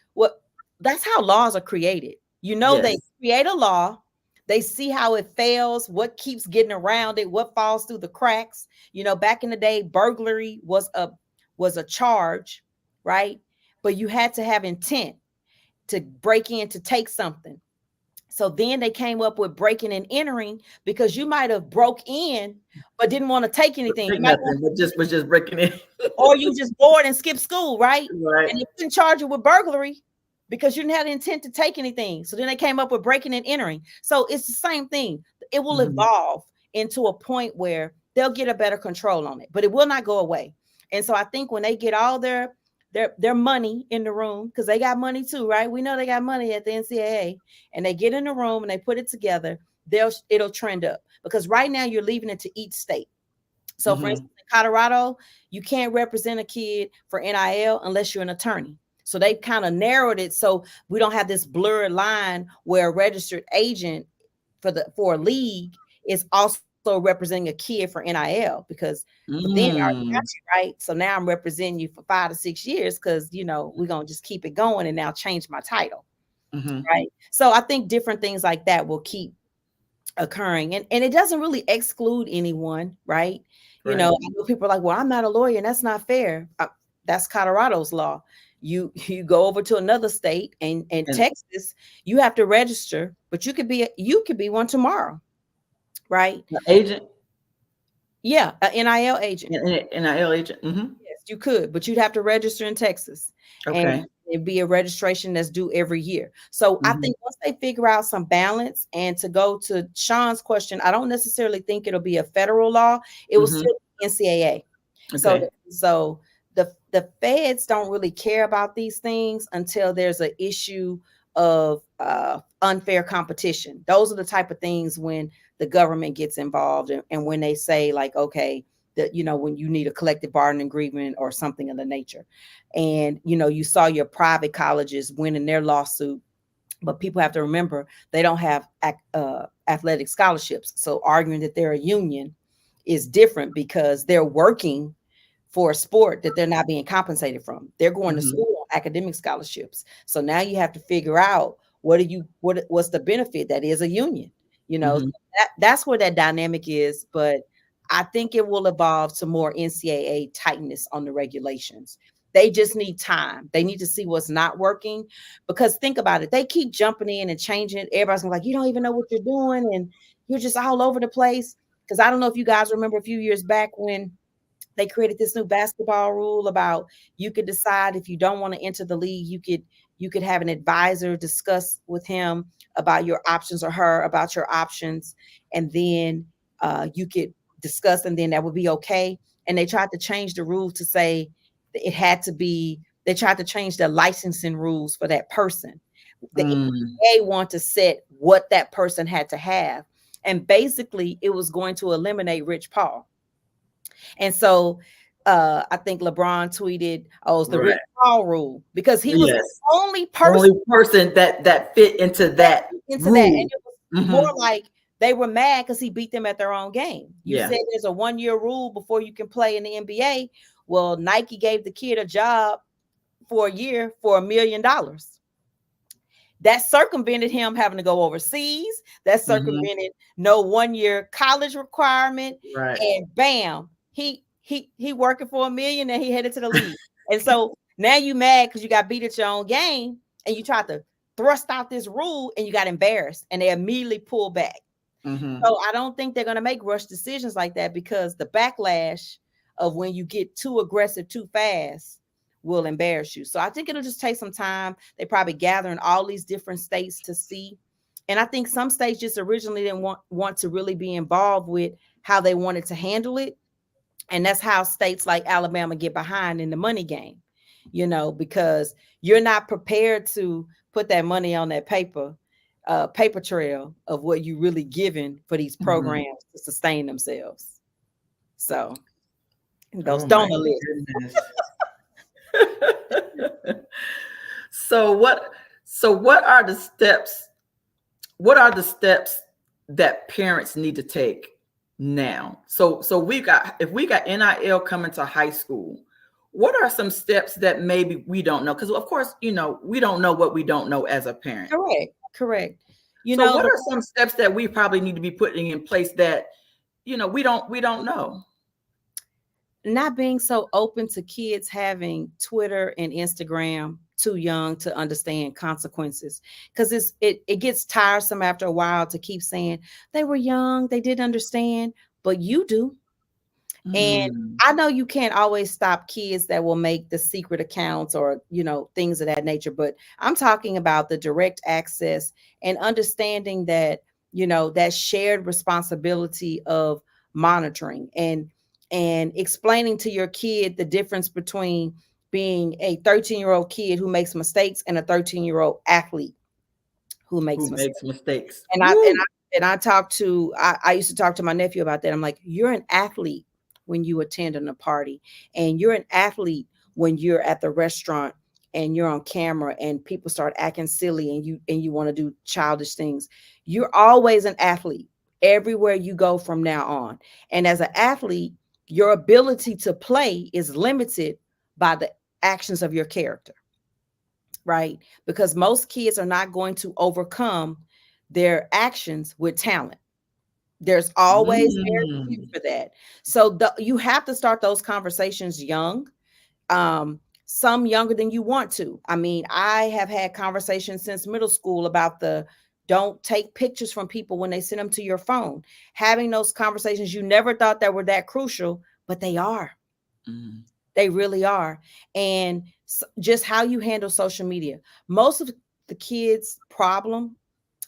[SPEAKER 2] that's how laws are created. You know, they create a law. They see how it fails, what keeps getting around it, what falls through the cracks. You know, back in the day, burglary was a charge, right? But you had to have intent to break in to take something. So then they came up with breaking and entering, because you might have broke in but didn't want to take anything.
[SPEAKER 1] Was just breaking in.
[SPEAKER 2] Or you just bored and skipped school, right?
[SPEAKER 1] Right.
[SPEAKER 2] And you couldn't charge you with burglary because you didn't have the intent to take anything. So then they came up with breaking and entering. So it's the same thing. It will evolve into a point where they'll get a better control on it, but it will not go away. And so I think when they get all their money in the room, because they got money too, right? We know they got money at the NCAA, and they get in the room and they put it together, it'll trend up. Because right now you're leaving it to each state. So for instance, in Colorado, you can't represent a kid for NIL unless you're an attorney. So they kind of narrowed it so we don't have this blurred line where a registered agent for a league is also representing a kid for NIL, because then I already got you, right? So now I'm representing you for 5 to 6 years because, you know, we're going to just keep it going and now change my title, right? So I think different things like that will keep occurring, and it doesn't really exclude anyone, right? You know, I know people are like, well, I'm not a lawyer and that's not fair. That's Colorado's law. You go over to another state and Texas, you have to register, but you could be one tomorrow, right?
[SPEAKER 1] An agent.
[SPEAKER 2] Yeah, an NIL agent.
[SPEAKER 1] An NIL agent.
[SPEAKER 2] Yes, you could, but you'd have to register in Texas.
[SPEAKER 1] Okay.
[SPEAKER 2] And it'd be a registration that's due every year. So I think once they figure out some balance, and to go to Sean's question, I don't necessarily think it'll be a federal law. It will still be NCAA. Okay. So the feds don't really care about these things until there's an issue of unfair competition. Those are the type of things when the government gets involved, and when they say like, okay, that, you know, when you need a collective bargaining agreement or something of the nature. And, you know, you saw your private colleges winning their lawsuit, but people have to remember they don't have athletic scholarships. So arguing that they're a union is different because they're working for a sport that they're not being compensated from. They're going to school on academic scholarships. So now you have to figure out what's the benefit that is a union. You know, that's where that dynamic is. But I think it will evolve to more NCAA tightness on the regulations. They just need time. They need to see what's not working, because think about it. They keep jumping in and changing it. Everybody's like, you don't even know what you're doing, and you're just all over the place. Because I don't know if you guys remember a few years back when they created this new basketball rule about you could decide if you don't want to enter the league, you could have an advisor discuss with him about your options, or her about your options, and then you could discuss, and then that would be okay. And they tried to change the rules to say that it had to be. They tried to change the licensing rules for that person. The NBA want to set what that person had to have, and basically it was going to eliminate Rich Paul. And so I think LeBron tweeted, "Oh, it's the Rich Paul rule," because he was the only person
[SPEAKER 1] that fit into that rule.
[SPEAKER 2] And it was more like they were mad because he beat them at their own game. You said there's a 1-year rule before you can play in the NBA. Well, Nike gave the kid a job for a year for $1 million. That circumvented him having to go overseas. That circumvented no 1-year college requirement.
[SPEAKER 1] Right.
[SPEAKER 2] And bam, he working for $1 million, and he headed to the league. And so now you mad because you got beat at your own game, and you tried to thrust out this rule, and you got embarrassed, and they immediately pulled back. So I don't think they're going to make rush decisions like that, because the backlash of when you get too aggressive too fast will embarrass you. So I think it'll just take some time. They probably gather in all these different states to see. And I think some states just originally didn't want to really be involved with how they wanted to handle it. And that's how states like Alabama get behind in the money game, you know, because you're not prepared to put that money on that paper trail of what you really given for these programs to sustain themselves. So those donor lists.
[SPEAKER 1] So what are the steps? What are the steps that parents need to take now? So if we got NIL coming to high school, what are some steps that maybe we don't know? Because of course, you know, we don't know what we don't know as a parent.
[SPEAKER 2] Correct.
[SPEAKER 1] What are some steps that we probably need to be putting in place that, you know, we don't know?
[SPEAKER 2] Not being so open to kids having Twitter and Instagram too young to understand consequences, because it gets tiresome after a while to keep saying they were young, they didn't understand, but you do. And I know you can't always stop kids that will make the secret accounts or, you know, things of that nature, but I'm talking about the direct access and understanding that, you know, that shared responsibility of monitoring and explaining to your kid the difference between being a 13-year-old kid who makes mistakes and a 13-year-old athlete who makes mistakes. And I used to talk to my nephew about that. I'm like, you're an athlete when you attend a party, and you're an athlete when you're at the restaurant and you're on camera and people start acting silly and you want to do childish things. You're always an athlete everywhere you go from now on. And as an athlete, your ability to play is limited by the actions of your character, right? Because most kids are not going to overcome their actions with talent. There's always very for that. So you have to start those conversations young, some younger than you want to. I mean, I have had conversations since middle school about don't take pictures from people when they send them to your phone. Having those conversations, you never thought that were that crucial, but they are. They really are. And just how you handle social media. Most of the kids' problem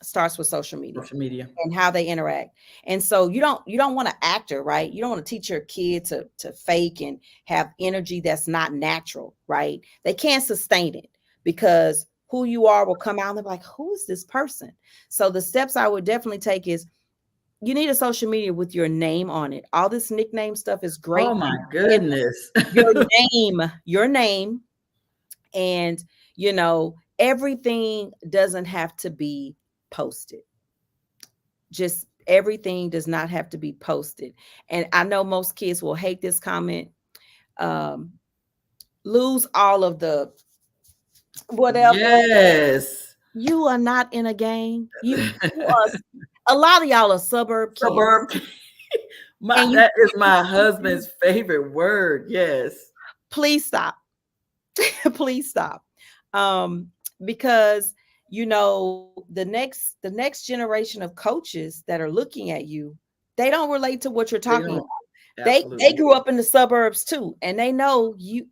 [SPEAKER 2] starts with social media
[SPEAKER 1] Social media.
[SPEAKER 2] and how they interact. And so you don't want to actor, right? You don't want to teach your kid to fake and have energy that's not natural, right? They can't sustain it because who you are will come out and they're like, who is this person? So the steps I would definitely take is you need a social media with your name on it. All this nickname stuff is great.
[SPEAKER 1] Oh my
[SPEAKER 2] And
[SPEAKER 1] goodness.
[SPEAKER 2] your name, and everything doesn't have to be posted. Just everything does not have to be posted. And I know most kids will hate this comment. Um, lose all of the whatever.
[SPEAKER 1] Yes.
[SPEAKER 2] You are not in a gang. You are. A lot of y'all are suburb kids.
[SPEAKER 1] Suburb. That is my husband's favorite word. Yes.
[SPEAKER 2] Please stop. Please stop. Because the next generation of coaches that are looking at you, they don't relate to what you're talking about. They grew up in the suburbs too, and they know you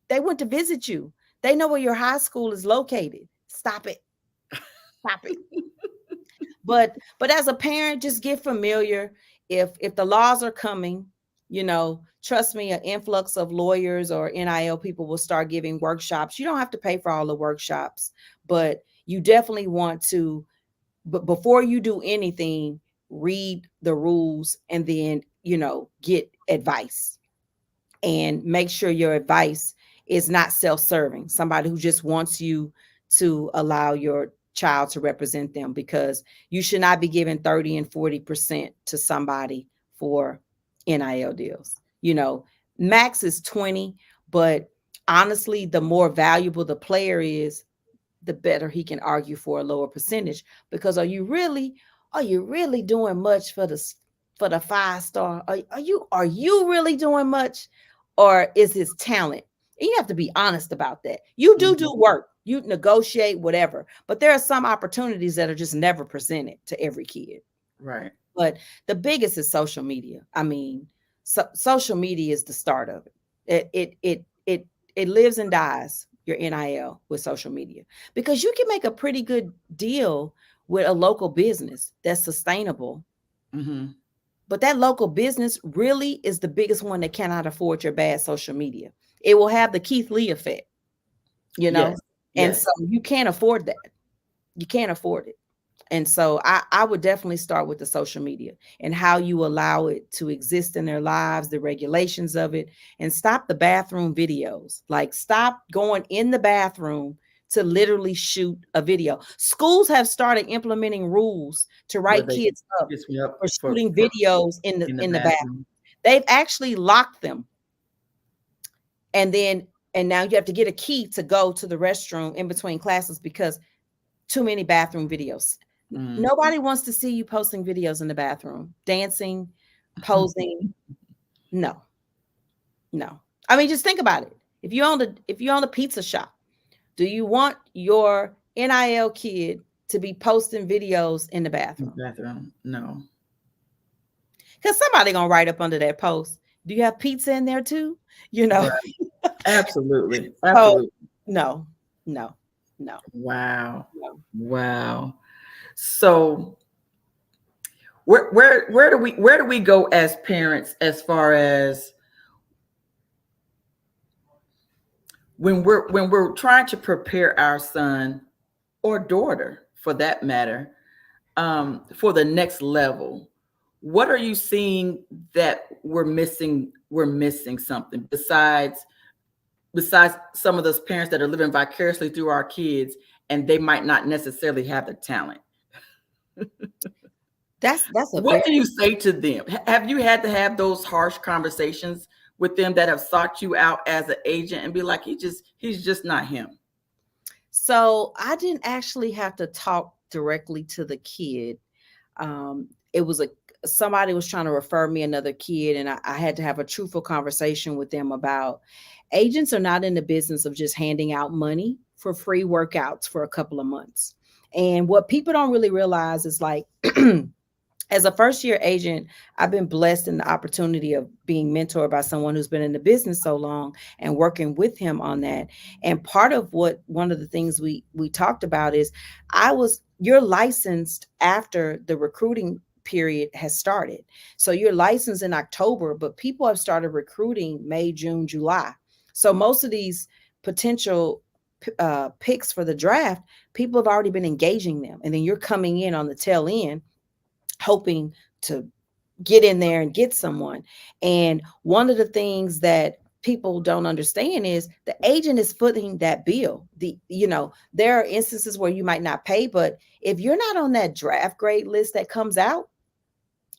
[SPEAKER 2] they went to visit you. They know where your high school is located. Stop it. Stop it. But as a parent, just get familiar. If the laws are coming, trust me, an influx of lawyers or NIL people will start giving workshops. You don't have to pay for all the workshops, but you definitely want to, but before you do anything, read the rules and then, get advice and make sure your advice is not self-serving, somebody who just wants you to allow your child to represent them, because you should not be giving 30 and 40% to somebody for NIL deals. Max is 20, but honestly, the more valuable the player is, the better he can argue for a lower percentage. Because are you really doing much for the 5-star? Are you really doing much, or is his talent? And you have to be honest about that. You do work, you negotiate, whatever, but there are some opportunities that are just never presented to every kid.
[SPEAKER 1] Right.
[SPEAKER 2] But the biggest is social media. I mean, social media is the start of it. It lives and dies, your NIL, with social media, because you can make a pretty good deal with a local business that's sustainable.
[SPEAKER 1] Mm-hmm. But
[SPEAKER 2] that local business really is the biggest one that cannot afford your bad social media. It will have the Keith Lee effect,
[SPEAKER 1] Yes.
[SPEAKER 2] And so you can't afford that. You can't afford it. And so I would definitely start with the social media and how you allow it to exist in their lives, the regulations of it, and stop the bathroom videos. Like, stop going in the bathroom to literally shoot a video. Schools have started implementing rules to write kids up for shooting videos in the bathroom. They've actually locked them. And now you have to get a key to go to the restroom in between classes because too many bathroom videos. Nobody wants to see you posting videos in the bathroom, dancing, posing. No. I mean, just think about it. If you own a pizza shop, do you want your NIL kid to be posting videos in the bathroom?
[SPEAKER 1] No.
[SPEAKER 2] Because somebody gonna write up under that post, do you have pizza in there too? Right.
[SPEAKER 1] Absolutely.
[SPEAKER 2] So, no.
[SPEAKER 1] Wow. So where do we go as parents, as far as when we're trying to prepare our son or daughter, for that matter, for the next level? What are you seeing that we're missing something besides some of those parents that are living vicariously through our kids, and they might not necessarily have the talent? What do you say to them? Have you had to have those harsh conversations with them that have sought you out as an agent and be like, he's just not him?
[SPEAKER 2] So I didn't actually have to talk directly to the kid. It was somebody was trying to refer me another kid, and I had to have a truthful conversation with them about agents are not in the business of just handing out money for free workouts for a couple of months. And what people don't really realize is, like, as a first-year agent, I've been blessed in the opportunity of being mentored by someone who's been in the business so long and working with him on that. And part of one of the things we talked about is I was you're licensed after the recruiting period has started. So you're licensed in October, but people have started recruiting May, June, July. So most of these potential picks for the draft, people have already been engaging them. And then you're coming in on the tail end, hoping to get in there and get someone. And one of the things that people don't understand is the agent is footing that bill. There are instances where you might not pay, but if you're not on that draft grade list that comes out,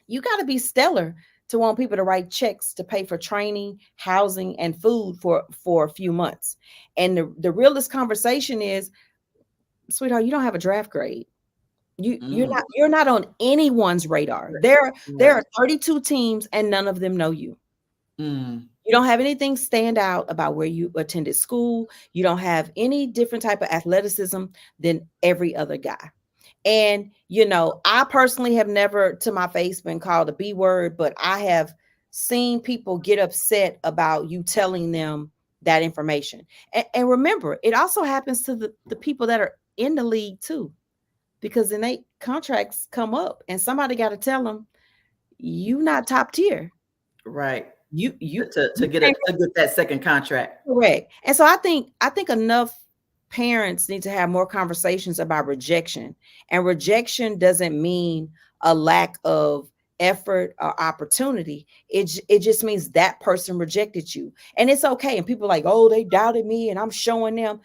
[SPEAKER 2] you got to be stellar to want people to write checks to pay for training, housing, and food for a few months. And the realest conversation is, sweetheart, you don't have a draft grade. You're not on anyone's radar. There are 32 teams and none of them know you. You don't have anything stand out about where you attended school. You don't have any different type of athleticism than every other guy. And I personally have never to my face been called a B word, but I have seen people get upset about you telling them that information. And remember, it also happens to the people that are in the league too, because then they contracts come up and somebody got to tell them, you not top tier.
[SPEAKER 1] Right.
[SPEAKER 2] You
[SPEAKER 1] to get that second contract.
[SPEAKER 2] Correct. And so I think enough parents need to have more conversations about rejection. And rejection doesn't mean a lack of effort or opportunity. It just means that person rejected you. And it's okay. And people are like, oh, they doubted me and I'm showing them.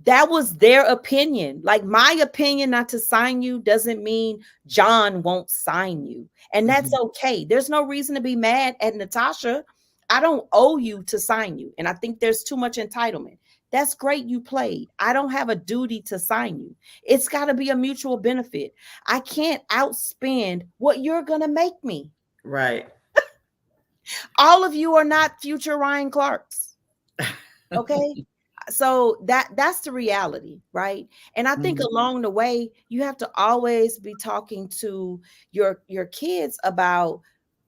[SPEAKER 2] That was their opinion. Like, my opinion not to sign you doesn't mean John won't sign you. And that's okay. There's no reason to be mad at Natasha. I don't owe you to sign you. And I think there's too much entitlement. That's great. You played. I don't have a duty to sign you. It's got to be a mutual benefit. I can't outspend what you're going to make me.
[SPEAKER 1] Right.
[SPEAKER 2] All of you are not future Ryan Clarks. Okay. So that's the reality, right? And I think along the way, you have to always be talking to your kids about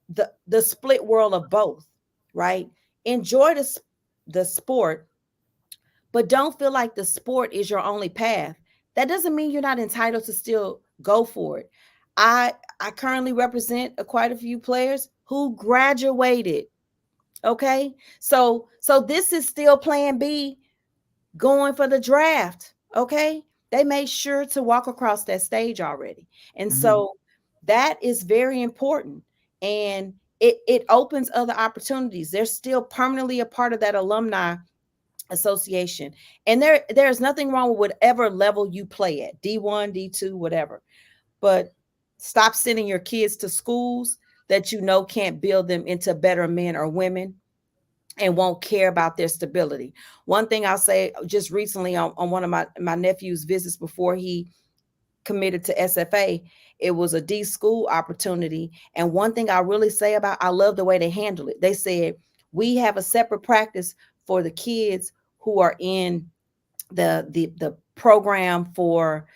[SPEAKER 2] the split world of both, right? Enjoy the sport, but don't feel like the sport is your only path. That doesn't mean you're not entitled to still go for it. I currently represent quite a few players who graduated. Okay, so this is still plan B, going for the draft. Okay, they made sure to walk across that stage already. And so that is very important, and it opens other opportunities. They're still permanently a part of that alumni association, and there's nothing wrong with whatever level you play at, D1, D2, whatever. But stop sending your kids to schools that can't build them into better men or women and won't care about their stability. One thing I'll say, just recently on one of my nephew's visits before he committed to SFA, it was a D school opportunity. And one thing I really say I love the way they handle it. They said, we have a separate practice for the kids who are in the program for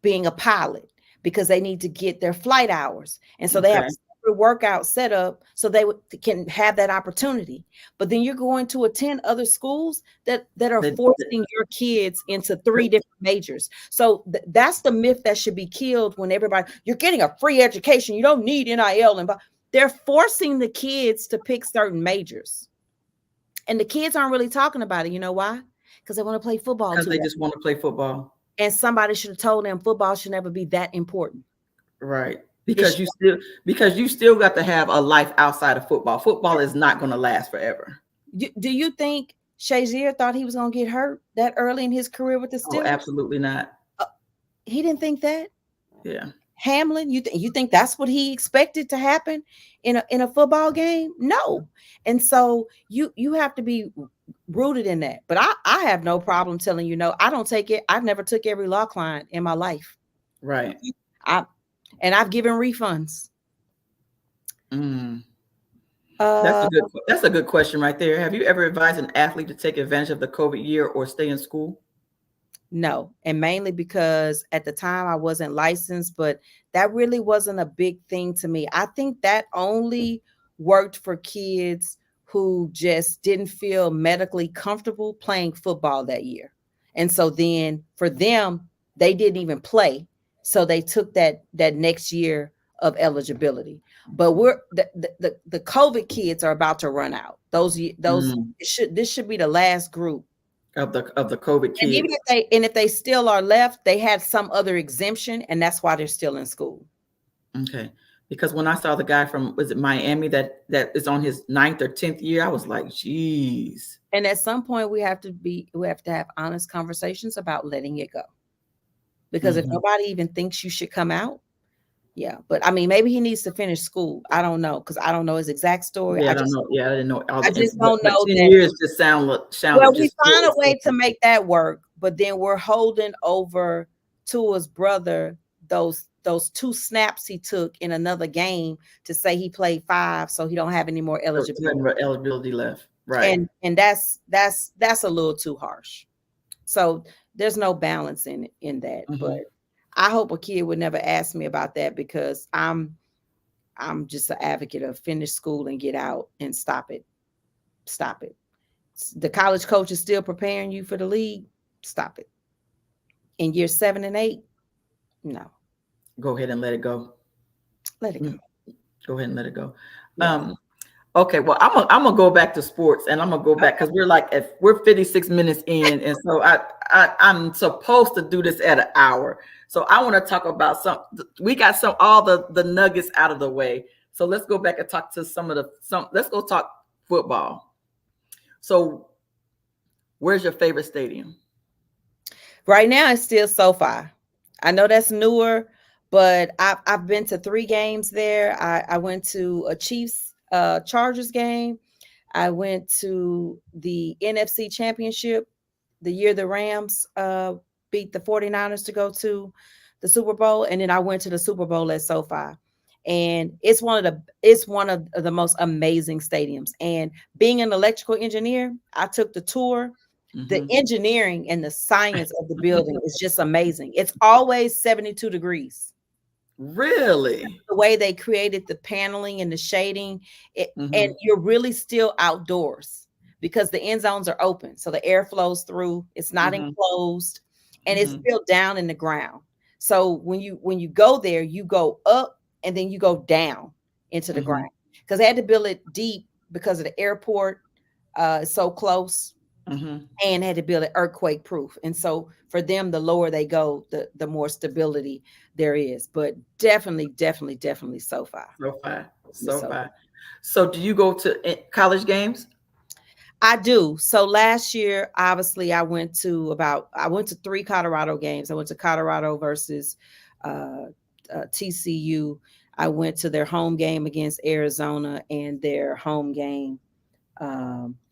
[SPEAKER 2] being a pilot, because they need to get their flight hours. And so they have workout set up so they can have that opportunity. But then you're going to attend other schools that are forcing your kids into 3 different majors. So that's the myth that should be killed when you're getting a free education, you don't need NIL. And they're forcing the kids to pick certain majors. And the kids aren't really talking about it. You know why? Because they want to play football.
[SPEAKER 1] Because they just want to play football.
[SPEAKER 2] And somebody should have told them football should never be that important.
[SPEAKER 1] Right. Because you still got to have a life outside of football. Football is not going to last forever.
[SPEAKER 2] Do you think Shazier thought he was going to get hurt that early in his career with the Steelers?
[SPEAKER 1] Oh, absolutely not.
[SPEAKER 2] He didn't think that.
[SPEAKER 1] Yeah.
[SPEAKER 2] Hamlin, you think that's what he expected to happen in a football game? No. And so you have to be rooted in that. But I have no problem telling you, no, I don't take it. I've never took every law client in my life.
[SPEAKER 1] Right.
[SPEAKER 2] And I've given refunds.
[SPEAKER 1] That's a good question right there. Have you ever advised an athlete to take advantage of the COVID year or stay in school?
[SPEAKER 2] No, and mainly because at the time I wasn't licensed, but that really wasn't a big thing to me. I think that only worked for kids who just didn't feel medically comfortable playing football that year. And so then for them, they didn't even play So they took that next year of eligibility. But we're the COVID kids are about to run out. This should be the last group.
[SPEAKER 1] Of the COVID
[SPEAKER 2] And even
[SPEAKER 1] kids.
[SPEAKER 2] if they still are left, they had some other exemption, and that's why they're still in school.
[SPEAKER 1] Okay. Because when I saw the guy from, was it Miami, that is on his 9th or 10th year, I was like, geez.
[SPEAKER 2] And at some point we have to have honest conversations about letting it go. Because if nobody even thinks you should come out, yeah. But I mean, maybe he needs to finish school. I don't know, because I don't know his exact story.
[SPEAKER 1] Yeah, I don't know. Yeah, I didn't know all
[SPEAKER 2] I
[SPEAKER 1] the
[SPEAKER 2] just
[SPEAKER 1] info,
[SPEAKER 2] don't
[SPEAKER 1] but
[SPEAKER 2] know
[SPEAKER 1] 10
[SPEAKER 2] that.
[SPEAKER 1] years just sounded
[SPEAKER 2] Well, we
[SPEAKER 1] just
[SPEAKER 2] find a way to
[SPEAKER 1] simple.
[SPEAKER 2] make that work, but then we're holding over to his brother those 2 snaps he took in another game to say he played 5, so he don't have any more
[SPEAKER 1] eligibility left. Right.
[SPEAKER 2] And that's a little too harsh. So there's no balance in that. But I hope a kid would never ask me about that, because I'm just an advocate of finish school and get out and stop it. The college coach is still preparing you for the league. Stop it. In year 7 and 8, no.
[SPEAKER 1] Go ahead and let it go.
[SPEAKER 2] Let it go.
[SPEAKER 1] Go ahead and let it go. Yes. Okay, well, I'm gonna go back to sports, and I'm gonna go back because we're 56 minutes in, and so I'm supposed to do this at an hour. So I want to talk about we got all the nuggets out of the way. So let's go back and talk to let's go talk football. So where's your favorite stadium?
[SPEAKER 2] Right now it's still SoFi. I know that's newer, but I've been to 3 games there. I went to a Chiefs Chargers game. I went to the NFC Championship the year the Rams beat the 49ers to go to the Super Bowl, and then I went to the Super Bowl at SoFi. And it's one of the most amazing stadiums. And being an electrical engineer, I took the tour. The engineering and the science of the building is just amazing. It's always 72 degrees.
[SPEAKER 1] Really?
[SPEAKER 2] The way they created the paneling and the shading, and you're really still outdoors because the end zones are open. So the air flows through. It's not enclosed, and it's built down in the ground. So when you go there, you go up and then you go down into the ground, because they had to build it deep because of the airport is so close. And had to build it earthquake proof. And so for them, the lower they go, the more stability there is. But definitely SoFi.
[SPEAKER 1] SoFi. So do you go to college games?
[SPEAKER 2] I do. So last year, obviously, I went to 3 Colorado games. I went to Colorado versus TCU. I went to their home game against Arizona and their home game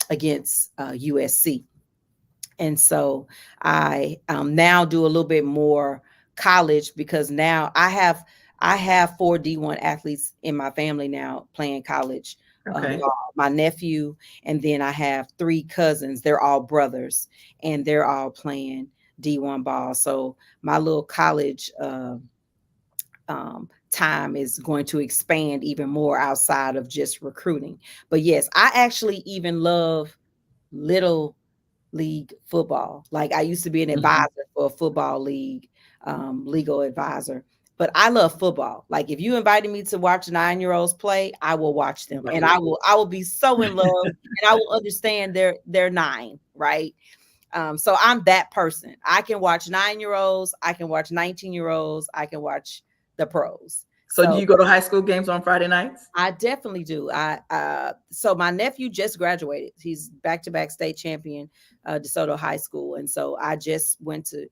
[SPEAKER 2] against USC. And so I now do a little bit more college, because now I have 4 D1 athletes in my family now playing college.
[SPEAKER 1] Okay.
[SPEAKER 2] My nephew, and then I have 3 cousins. They're all brothers, and they're all playing D1 ball. So my little college time is going to expand even more outside of just recruiting. But yes, I actually even love little league football. Like, I used to be an advisor for a football league, legal advisor. But I love football. Like, if you invited me to watch 9-year-olds play, I will watch them, and I will be so in love, and I will understand they're 9, right? So I'm that person. I can watch 9-year-olds, I can watch 19-year-olds, I can watch the pros.
[SPEAKER 1] So do you go to high school games on Friday nights?
[SPEAKER 2] I definitely do. So my nephew just graduated. He's back-to-back state champion, DeSoto High School. And so I just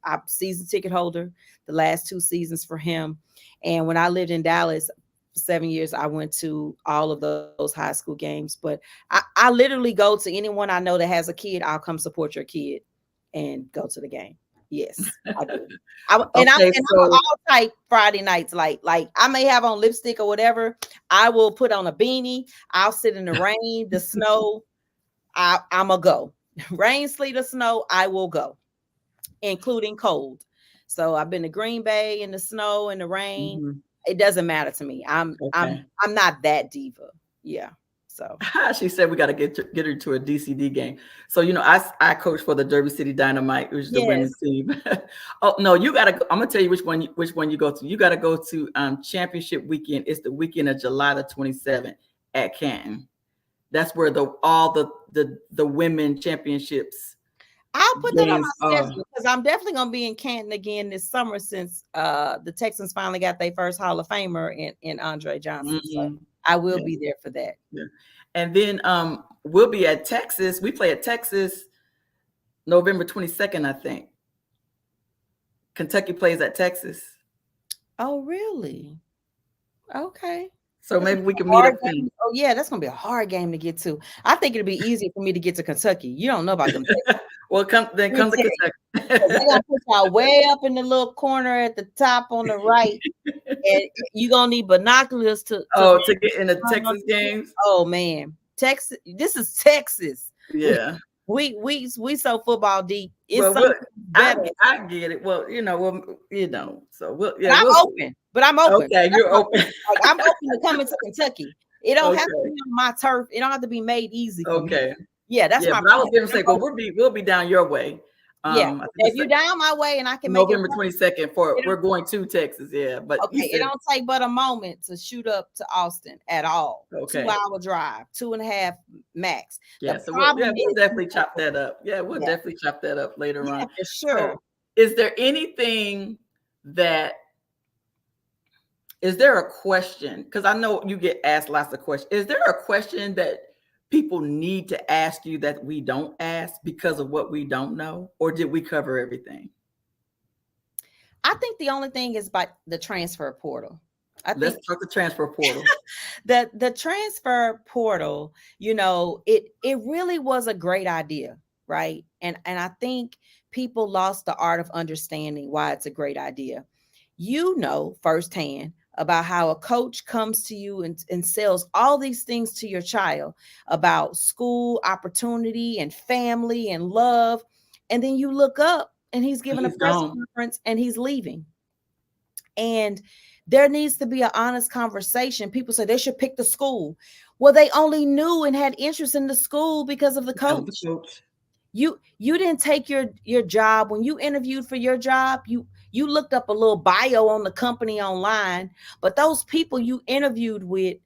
[SPEAKER 2] I'm season ticket holder the last 2 seasons for him. And when I lived in Dallas for 7 years, I went to all of those high school games. But I literally go to anyone I know that has a kid. I'll come support your kid and go to the game. Yes, I do. I'm all type Friday nights. Like I may have on lipstick or whatever. I will put on a beanie. I'll sit in the rain, the snow. I'm a go. Rain, sleet, or snow, I will go, including cold. So I've been to Green Bay in the snow and the rain. It doesn't matter to me. I'm not that diva. Yeah. So
[SPEAKER 1] She said we got to get her to a DCD game. So I coach for the Derby City Dynamite, which is the
[SPEAKER 2] yes.
[SPEAKER 1] women's team. Oh no, you got to. I'm gonna tell you which one you go to. You got to go to championship weekend. It's the weekend of July the 27th at Canton. That's where all the women championships
[SPEAKER 2] I'll put that on
[SPEAKER 1] games
[SPEAKER 2] my
[SPEAKER 1] are.
[SPEAKER 2] schedule because I'm definitely gonna be in Canton again this summer since the Texans finally got their first Hall of Famer in Andre Johnson. So I will be there for that.
[SPEAKER 1] Yeah. And then we'll be at Texas. We play at Texas November 22nd, I think. Kentucky plays at Texas.
[SPEAKER 2] Oh, really? Okay.
[SPEAKER 1] So
[SPEAKER 2] That's
[SPEAKER 1] maybe we can meet up then.
[SPEAKER 2] Oh, yeah, that's gonna be a hard game to get to. I think it'll be easier for me to get to Kentucky. You don't know about them.
[SPEAKER 1] Well, come to Kentucky.
[SPEAKER 2] They gonna put y'all way up in the little corner at the top on the right, and you're gonna need binoculars to
[SPEAKER 1] get in the Texas games.
[SPEAKER 2] Oh man, Texas! This is Texas.
[SPEAKER 1] Yeah,
[SPEAKER 2] we so football deep. It's
[SPEAKER 1] well,
[SPEAKER 2] better.
[SPEAKER 1] I get it. Well, so
[SPEAKER 2] I'm open. But I'm open.
[SPEAKER 1] Okay, you're open.
[SPEAKER 2] Like, I'm open to coming to Kentucky. It don't have to be on my turf. It don't have to be made easy.
[SPEAKER 1] Okay.
[SPEAKER 2] Me. Yeah, that's my.
[SPEAKER 1] But I was going to say, well, we'll be down your way.
[SPEAKER 2] If you're down my way and I can
[SPEAKER 1] November 22nd we're going to Texas. Yeah, but
[SPEAKER 2] okay, it don't take but a moment to shoot up to Austin at all.
[SPEAKER 1] Okay,
[SPEAKER 2] 2-hour drive, 2.5 max.
[SPEAKER 1] Yeah, so we'll definitely chop that up. Yeah, we'll definitely chop that up later on.
[SPEAKER 2] For sure.
[SPEAKER 1] So, is there a question? Because I know you get asked lots of questions. Is there a question that people need to ask you that we don't ask because of what we don't know, or did we cover everything?
[SPEAKER 2] I think the only thing is about the transfer portal.
[SPEAKER 1] Let's talk the transfer portal.
[SPEAKER 2] the transfer portal, it really was a great idea, right? And I think people lost the art of understanding why it's a great idea. Firsthand about how a coach comes to you and sells all these things to your child about school, opportunity, and family and love. And then you look up and he's giving a press conference and he's leaving. And there needs to be an honest conversation. People say they should pick the school. Well, they only knew and had interest in the school because of the coach. You didn't take your job. When you interviewed for your job, you looked up a little bio on the company online, but those people you interviewed with,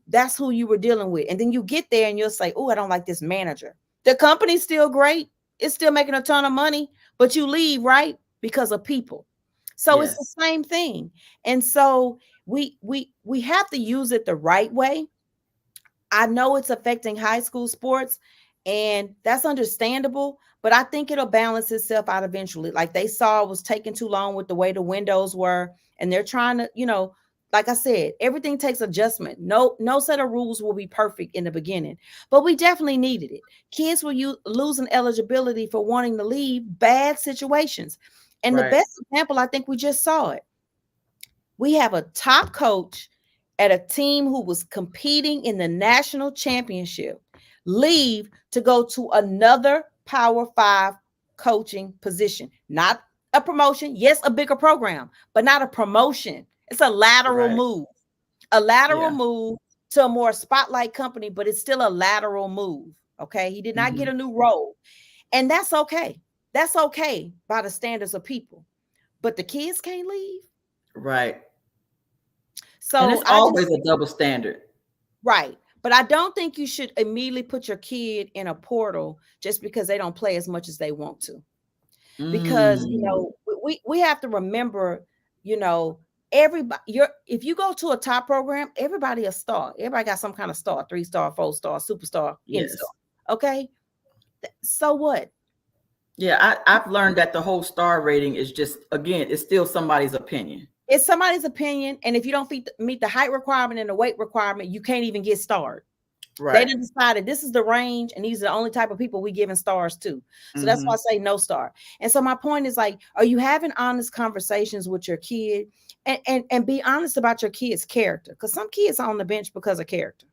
[SPEAKER 2] that's who you were dealing with. And then you get there and you'll say, oh, I don't like this manager. The company's still great. It's still making a ton of money, but you leave, right? Because of people. So It's the same thing. And so we have to use it the right way. I know it's affecting high school sports, and that's understandable, but I think it'll balance itself out eventually. Like they saw it was taking too long with the way the windows were, and they're trying to, like I said, everything takes adjustment. No set of rules will be perfect in the beginning, but we definitely needed it. Kids were losing eligibility for wanting to leave bad situations. And the best example, I think we just saw it. We have a top coach at a team who was competing in the national championship leave to go to another Power 5 coaching position. Not a promotion. Yes, a bigger program, but not a promotion. It's a lateral move. A lateral move to a more spotlight company, but it's still a lateral move. Okay. He did not get a new role. And that's okay. That's okay by the standards of people. But the kids can't leave.
[SPEAKER 1] Right.
[SPEAKER 2] So
[SPEAKER 1] and it's always a double standard.
[SPEAKER 2] Right. But I don't think you should immediately put your kid in a portal just because they don't play as much as they want to. Because, we have to remember, everybody, if you go to a top program, everybody a star. Everybody got some kind of star, 3-star, 4-star, superstar, star. Okay. So what?
[SPEAKER 1] Yeah, I've learned that the whole star rating is just, again, it's still somebody's opinion.
[SPEAKER 2] It's somebody's opinion. And if you don't meet the height requirement and the weight requirement, you can't even get starred. Right. They didn't decide this is the range and these are the only type of people we giving stars to. So that's why I say no star. And so my point is, like, are you having honest conversations with your kid and be honest about your kid's character? Because some kids are on the bench because of character.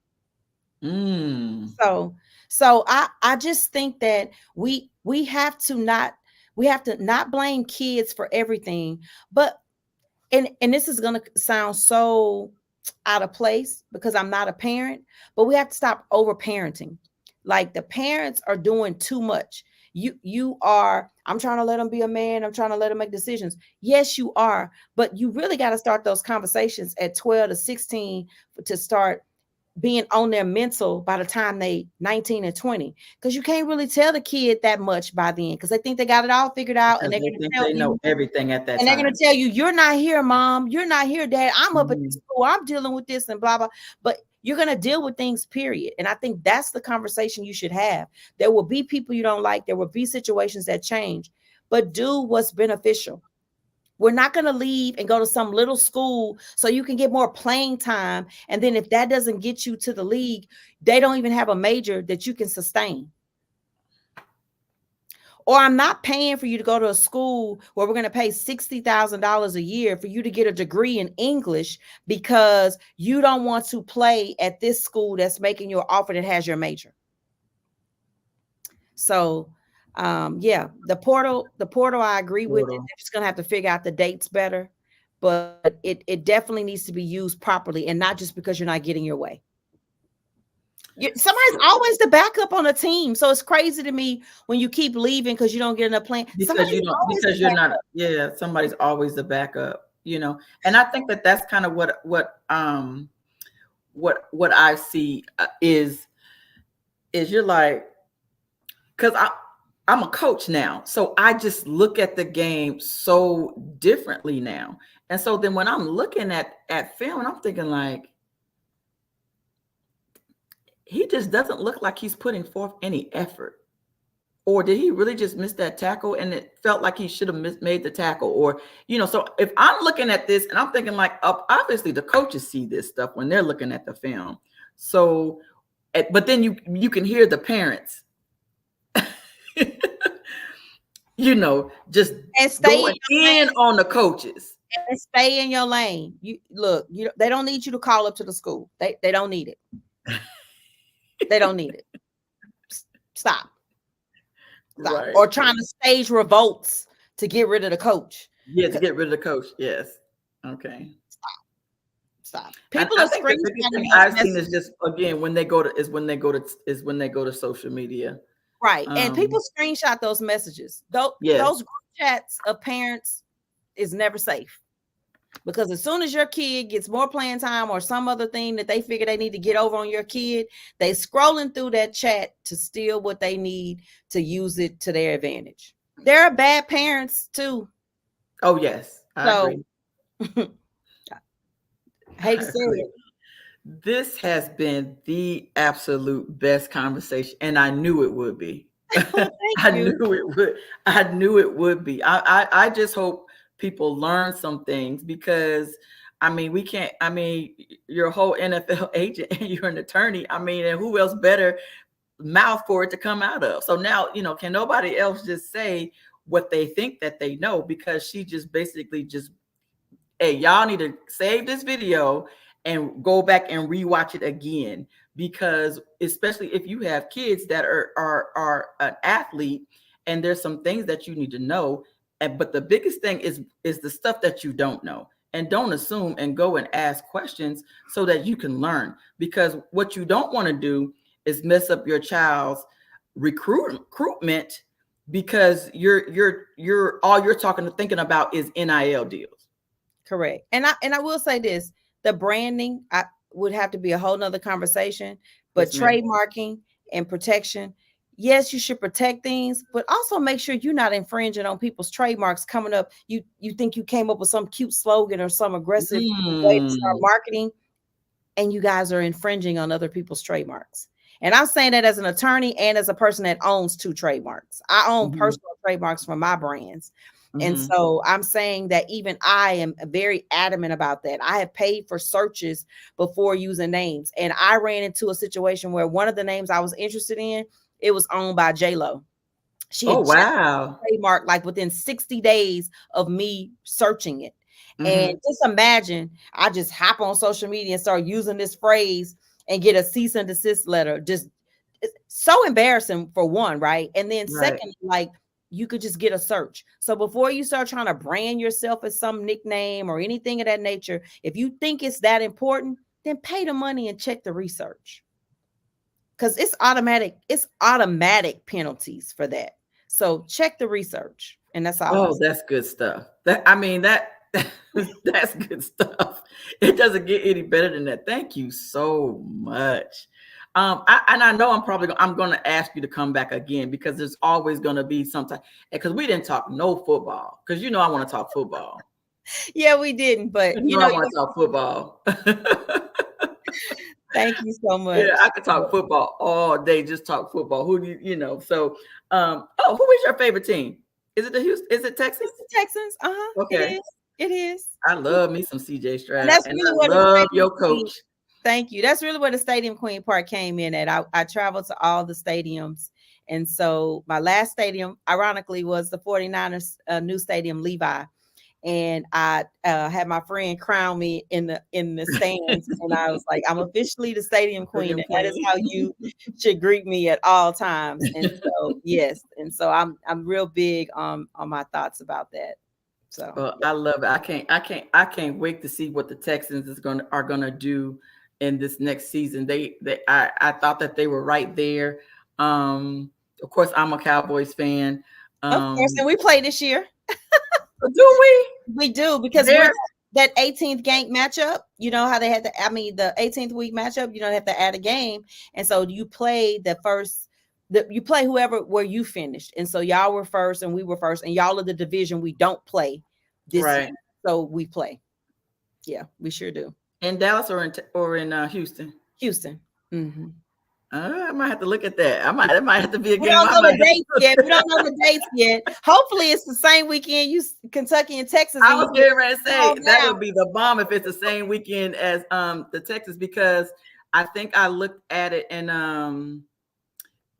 [SPEAKER 2] So I just think that we have to not blame kids for everything, but and this is going to sound so out of place because I'm not a parent, but we have to stop over parenting. Like the parents are doing too much. You are, I'm trying to let them be a man. I'm trying to let them make decisions. Yes, you are. But you really got to start those conversations at 12 to 16 to start being on their mental by the time they 19 and 20, because you can't really tell the kid that much by then because they think they got it all figured out, and
[SPEAKER 1] Because
[SPEAKER 2] they're
[SPEAKER 1] they
[SPEAKER 2] going to
[SPEAKER 1] think
[SPEAKER 2] tell
[SPEAKER 1] they know
[SPEAKER 2] you,
[SPEAKER 1] everything at that
[SPEAKER 2] and they're going
[SPEAKER 1] time.
[SPEAKER 2] to tell you, you're not here, mom, you're not here, dad, I'm up at the
[SPEAKER 1] Mhm.
[SPEAKER 2] school, I'm dealing with this and blah blah. But you're going to deal with things, period. And I think that's the conversation you should have. There will be people you don't like, there will be situations that change, but do what's beneficial. We're not going to leave and go to some little school so you can get more playing time. And then if that doesn't get you to the league, they don't even have a major that you can sustain. Or I'm not paying for you to go to a school where we're going to pay $60,000 a year for you to get a degree in English because you don't want to play at this school that's making you an offer that has your major. So yeah, the portal, I agree with it. They're just gonna have to figure out the dates better, but it definitely needs to be used properly and not just because you're not getting your way. Somebody's always the backup on a team. So it's crazy to me when you keep leaving because you don't get enough playing.
[SPEAKER 1] Because you don't, because you're not, yeah, somebody's always the backup, you know. And I think that that's kind of what I see is you're like, because I'm a coach now, so I just look at the game so differently now. And so then when I'm looking at film, I'm thinking like, he just doesn't look like he's putting forth any effort. Or did he really just miss that tackle and it felt like he should have made the tackle? Or, you know, so if I'm looking at this and I'm thinking like, obviously the coaches see this stuff when they're looking at the film. So, but then you can hear the parents, you know, just
[SPEAKER 2] and stay
[SPEAKER 1] going in on the coaches.
[SPEAKER 2] And stay in your lane. You look, they don't need you to call up to the school. They don't need it. They don't need it. Stop. Right. Or trying to stage revolts to get rid of the coach.
[SPEAKER 1] Yeah, to get rid of the coach. Yes. Okay.
[SPEAKER 2] Stop.
[SPEAKER 1] People are screenshotting. I've seen is just again when they go to social media.
[SPEAKER 2] Right. And people screenshot those messages. Those group chats of parents is never safe. Because as soon as your kid gets more playing time or some other thing that they figure they need to get over on your kid, they scrolling through that chat to steal what they need to use it to their advantage. There are bad parents too.
[SPEAKER 1] Oh yes, I agree.
[SPEAKER 2] Hate to say it.
[SPEAKER 1] This has been the absolute best conversation, and I knew it would be. I knew it would. I knew it would be. I just hope people learn some things, because I mean, we can't, I mean, you're a whole NFL agent and you're an attorney. I mean, and who else better mouth for it to come out of? So now, you know, can nobody else just say what they think that they know? Because she just basically just, hey, y'all need to save this video and go back and rewatch it again, because especially if you have kids that are an athlete, and there's some things that you need to know. But the biggest thing is the stuff that you don't know, and don't assume, and go and ask questions so that you can learn. Because what you don't want to do is mess up your child's recruitment, because you're all you're thinking about is NIL deals.
[SPEAKER 2] Correct. And I will say this, the branding would have to be a whole nother conversation, but yes, trademarking and protection, yes, you should protect things, but also make sure you're not infringing on people's trademarks coming up. You think you came up with some cute slogan or some aggressive way to start marketing, and you guys are infringing on other people's trademarks. And I'm saying that as an attorney and as a person that owns 2 trademarks. I own personal trademarks for my brands. And so I'm saying that even I am very adamant about that. I have paid for searches before using names. And I ran into a situation where one of the names I was interested in, it was owned by J-Lo. She had trademarked like within 60 days of me searching it. And just imagine, I just hop on social media and start using this phrase and get a cease and desist letter. Just it's so embarrassing, for one, right? And then second, like, you could just get a search. So before you start trying to brand yourself as some nickname or anything of that nature, if you think it's that important, then pay the money and check the research. Because it's automatic penalties for that. So check the research. And that's all.
[SPEAKER 1] Oh, that's good stuff. That's good stuff. It doesn't get any better than that. Thank you so much. I know I'm going to ask you to come back again, because there's always going to be something, because we didn't talk no football, because I want to talk football.
[SPEAKER 2] Yeah, we didn't, but
[SPEAKER 1] I want to talk football.
[SPEAKER 2] Thank you so much.
[SPEAKER 1] Yeah, I could talk football all day. Just talk football. Who do you? So, who is your favorite team? Is it the Houston? Is it Texas?
[SPEAKER 2] It's the Texans.
[SPEAKER 1] Okay.
[SPEAKER 2] It is.
[SPEAKER 1] I love me some CJ Stroud.
[SPEAKER 2] And that's really what
[SPEAKER 1] I love your coach.
[SPEAKER 2] Thank you. That's really where the Stadium Queen part came in at. I traveled to all the stadiums. And so my last stadium, ironically, was the 49ers new stadium, Levi. And I had my friend crown me in the stands. And I was like, I'm officially the Stadium Queen. And that is how you should greet me at all times. And so, yes. And so I'm real big on my thoughts about that. So
[SPEAKER 1] well, I love it. I can't wait to see what the Texans are gonna do in this next season. I thought that they were right there. Of course, I'm a Cowboys fan.
[SPEAKER 2] Of course, and we play this year.
[SPEAKER 1] Do we?
[SPEAKER 2] We do, because that 18th game matchup, you know how they had the 18th week matchup, you don't have to add a game. And so you play you play whoever where you finished. And so y'all were first and we were first, and y'all are the division we don't play this year. So we play. Yeah, we sure do.
[SPEAKER 1] In Dallas or in Houston?
[SPEAKER 2] Houston. Mm-hmm.
[SPEAKER 1] I might have to look at that. That might have to be a game.
[SPEAKER 2] We don't know the dates yet. We don't know the dates yet. Hopefully, it's the same weekend. Kentucky and Texas.
[SPEAKER 1] I was getting ready to say that would be the bomb if it's the same weekend as the Texas, because I think I looked at it, and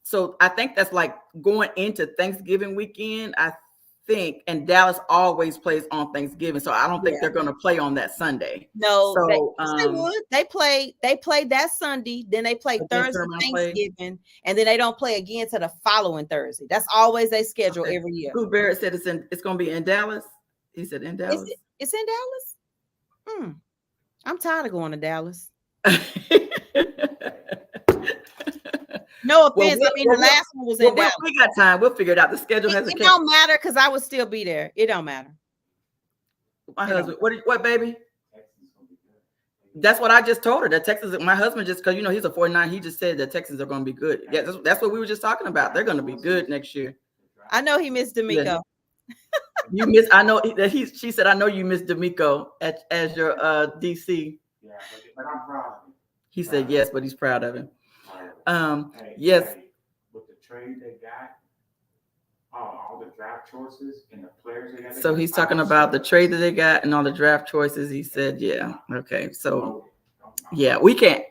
[SPEAKER 1] so I think that's like going into Thanksgiving weekend. I think, and Dallas always plays on Thanksgiving, so I don't think they're going to play on that Sunday.
[SPEAKER 2] No, so they would. They play that Sunday, then they play Thursday Thanksgiving, and then they don't play again to the following Thursday. That's always they schedule every year.
[SPEAKER 1] Who Barrett said it's going to be in Dallas. He said in Dallas.
[SPEAKER 2] It's in Dallas. I'm tired of going to Dallas. No offense. The last one was in Dallas.
[SPEAKER 1] We got time. We'll figure it out. The schedule hasn't.
[SPEAKER 2] It don't matter, because I would still be there. It don't matter.
[SPEAKER 1] My husband. What, baby? That's what I just told her. That Texas. My husband just, because he's a 49. He just said that Texans are going to be good. Yeah, that's what we were just talking about. They're going to be good next year.
[SPEAKER 2] I know he missed D'Amico.
[SPEAKER 1] You miss. I know that she said, I know you miss D'Amico as your DC.
[SPEAKER 3] Yeah, but I'm proud of him.
[SPEAKER 1] He said yes, but he's proud of him.
[SPEAKER 3] Yes. With the trade they got, all the draft choices and the players they got.
[SPEAKER 1] So he's talking about the trade that they got and all the draft choices. He said, yeah. Okay. So yeah, we can't.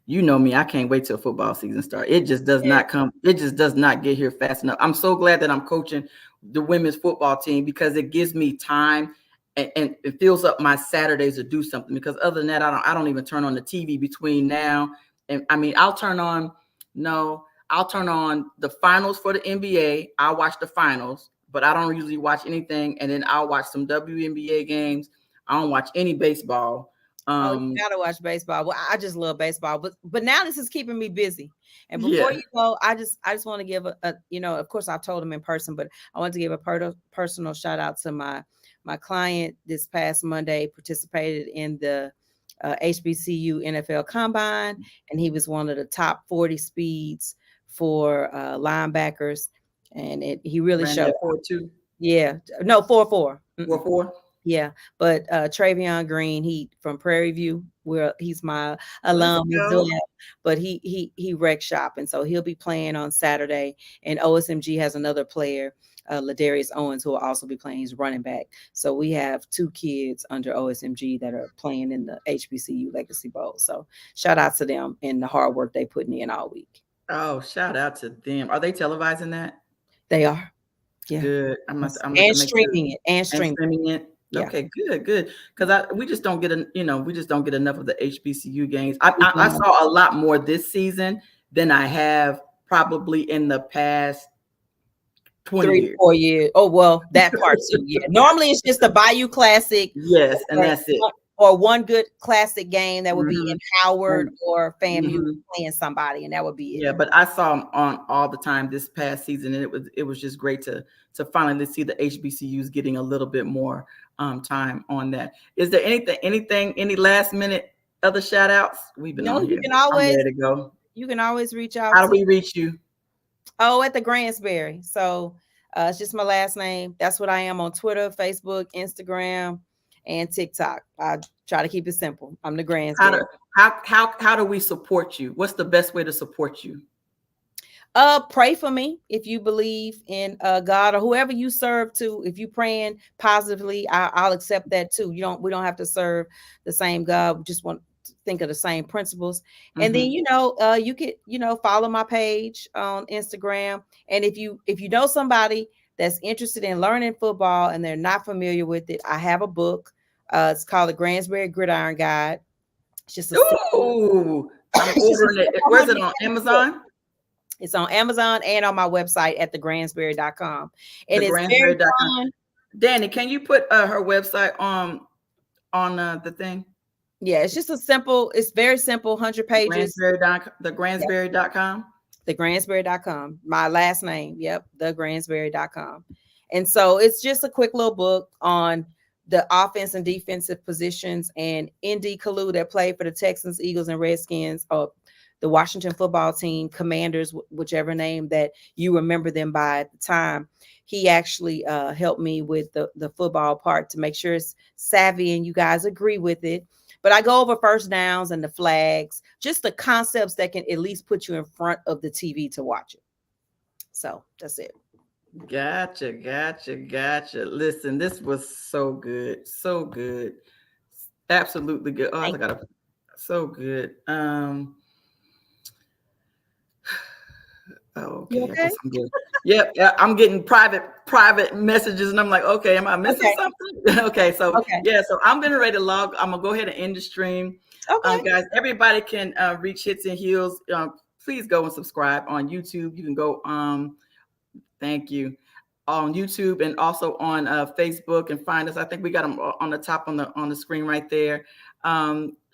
[SPEAKER 1] You know me, I can't wait till football season starts. It just does not come. It just does not get here fast enough. I'm so glad that I'm coaching the women's football team, because it gives me time and it fills up my Saturdays to do something. Because other than that, I don't even turn on the TV between now. And I'll turn on the finals for the NBA. I'll watch the finals, but I don't usually watch anything. And then I'll watch some WNBA games. I don't watch any baseball.
[SPEAKER 2] You gotta watch baseball. Well, I just love baseball, but now this is keeping me busy. And before you go, I just want to give a of course I've told him in person, but I want to give a personal shout out to my client. This past Monday participated in the HBCU NFL Combine, and he was one of the top 40 speeds for linebackers, and he really showed
[SPEAKER 1] 4.2.
[SPEAKER 2] Yeah, no 4.4.
[SPEAKER 1] 4.4.
[SPEAKER 2] Yeah, but Travion Green, he from Prairie View, where he's my alum, but he wreck shop, and so he'll be playing on Saturday. And OSMG has another player, Ladarius Owens, who will also be playing. He's running back. So we have 2 kids under OSMG that are playing in the HBCU Legacy Bowl. So shout out to them and the hard work they putting in all week.
[SPEAKER 1] Oh, shout out to them. Are they televising that?
[SPEAKER 2] They are. Yeah.
[SPEAKER 1] Good. I'm
[SPEAKER 2] streaming it.
[SPEAKER 1] Yeah. Okay, good. Because we just don't get enough of the HBCU games. I saw a lot more this season than I have probably in the past
[SPEAKER 2] 3 or 4 years. Oh, well, that part too. Yeah. Normally it's just the Bayou Classic.
[SPEAKER 1] Yes, and that's it.
[SPEAKER 2] or one good classic game that would be in Howard
[SPEAKER 1] And-
[SPEAKER 2] or FAMU playing somebody, and that would be it.
[SPEAKER 1] Yeah, but I saw them on all the time this past season, and it was just great to finally see the HBCUs getting a little bit more time on that. Is there any last minute other shout outs? We've been on here. I'm ready to go.
[SPEAKER 2] You can always reach out.
[SPEAKER 1] How do we reach you?
[SPEAKER 2] Oh, at the Gransberry. So it's just my last name. That's what I am on Twitter, Facebook, Instagram, and TikTok. I try to keep it simple. I'm the Gransberry.
[SPEAKER 1] How do we support you? What's the best way to support you?
[SPEAKER 2] Pray for me if you believe in God or whoever you serve to. If you praying positively, I'll accept that too. We don't have to serve the same God. We just want to think of the same principles. And then you could follow my page on Instagram. And if you know somebody that's interested in learning football and they're not familiar with it, I have a book. It's called the Gransberry Gridiron Guide. It's just
[SPEAKER 1] I'm ordering it. Where's it on Amazon?
[SPEAKER 2] It's on Amazon and on my website at thegransberry.com. And it's
[SPEAKER 1] very fun. Danny, can you put her website on the thing?
[SPEAKER 2] Yeah, it's just it's very simple, 100 pages.
[SPEAKER 1] Thegransberry.com.
[SPEAKER 2] Thegransberry.com. My last name. Yep, thegransberry.com. And so it's just a quick little book on the offense and defensive positions, and Indy Kalu that played for the Texans, Eagles, and Redskins, or the Washington football team, Commanders, whichever name that you remember them by at the time. He actually helped me with the football part to make sure it's savvy and you guys agree with it. But I go over first downs and the flags, just the concepts that can at least put you in front of the TV to watch it. So that's it.
[SPEAKER 1] Gotcha. Listen, this was so good. Absolutely good. Oh, so good. Okay. I guess I'm good. Yep. Yeah, I'm getting private messages, and I'm like, okay, am I missing something? Okay. So so I'm getting ready to log. I'm gonna go ahead and end the stream. Okay, guys, everybody can reach Hits and Heels. Please go and subscribe on YouTube. You can go. Thank you. On YouTube and also on Facebook, and find us. I think we got them on the top on the screen right there.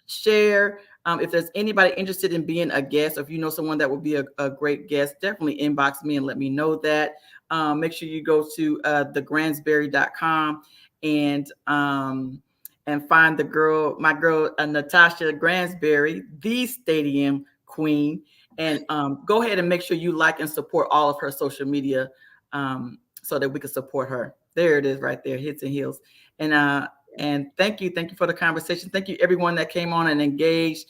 [SPEAKER 1] Share. If there's anybody interested in being a guest, or if you know someone that would be a great guest, definitely inbox me and let me know that. Make sure you go to thegransberry.com and find my girl Natasha Gransberry, the Stadium Queen, and go ahead and make sure you like and support all of her social media so that we can support her. There it is right there, Hits and Heels. And thank you for the conversation. Thank you everyone that came on and engaged.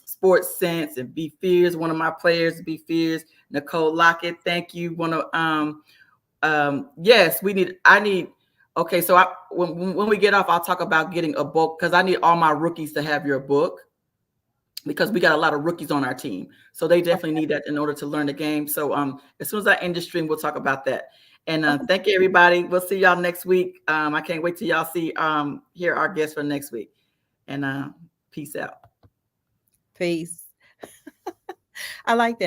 [SPEAKER 1] Sports Sense and B Fears, one of my players, B Fears, Nicole Lockett. Thank you. Yes, I need. Okay, so when we get off, I'll talk about getting a book, because I need all my rookies to have your book, because we got a lot of rookies on our team. So they definitely need that in order to learn the game. So as soon as I end the stream, we'll talk about that. And thank you, everybody. We'll see y'all next week. I can't wait till y'all hear our guests for next week. And peace out.
[SPEAKER 2] Peace. I like that.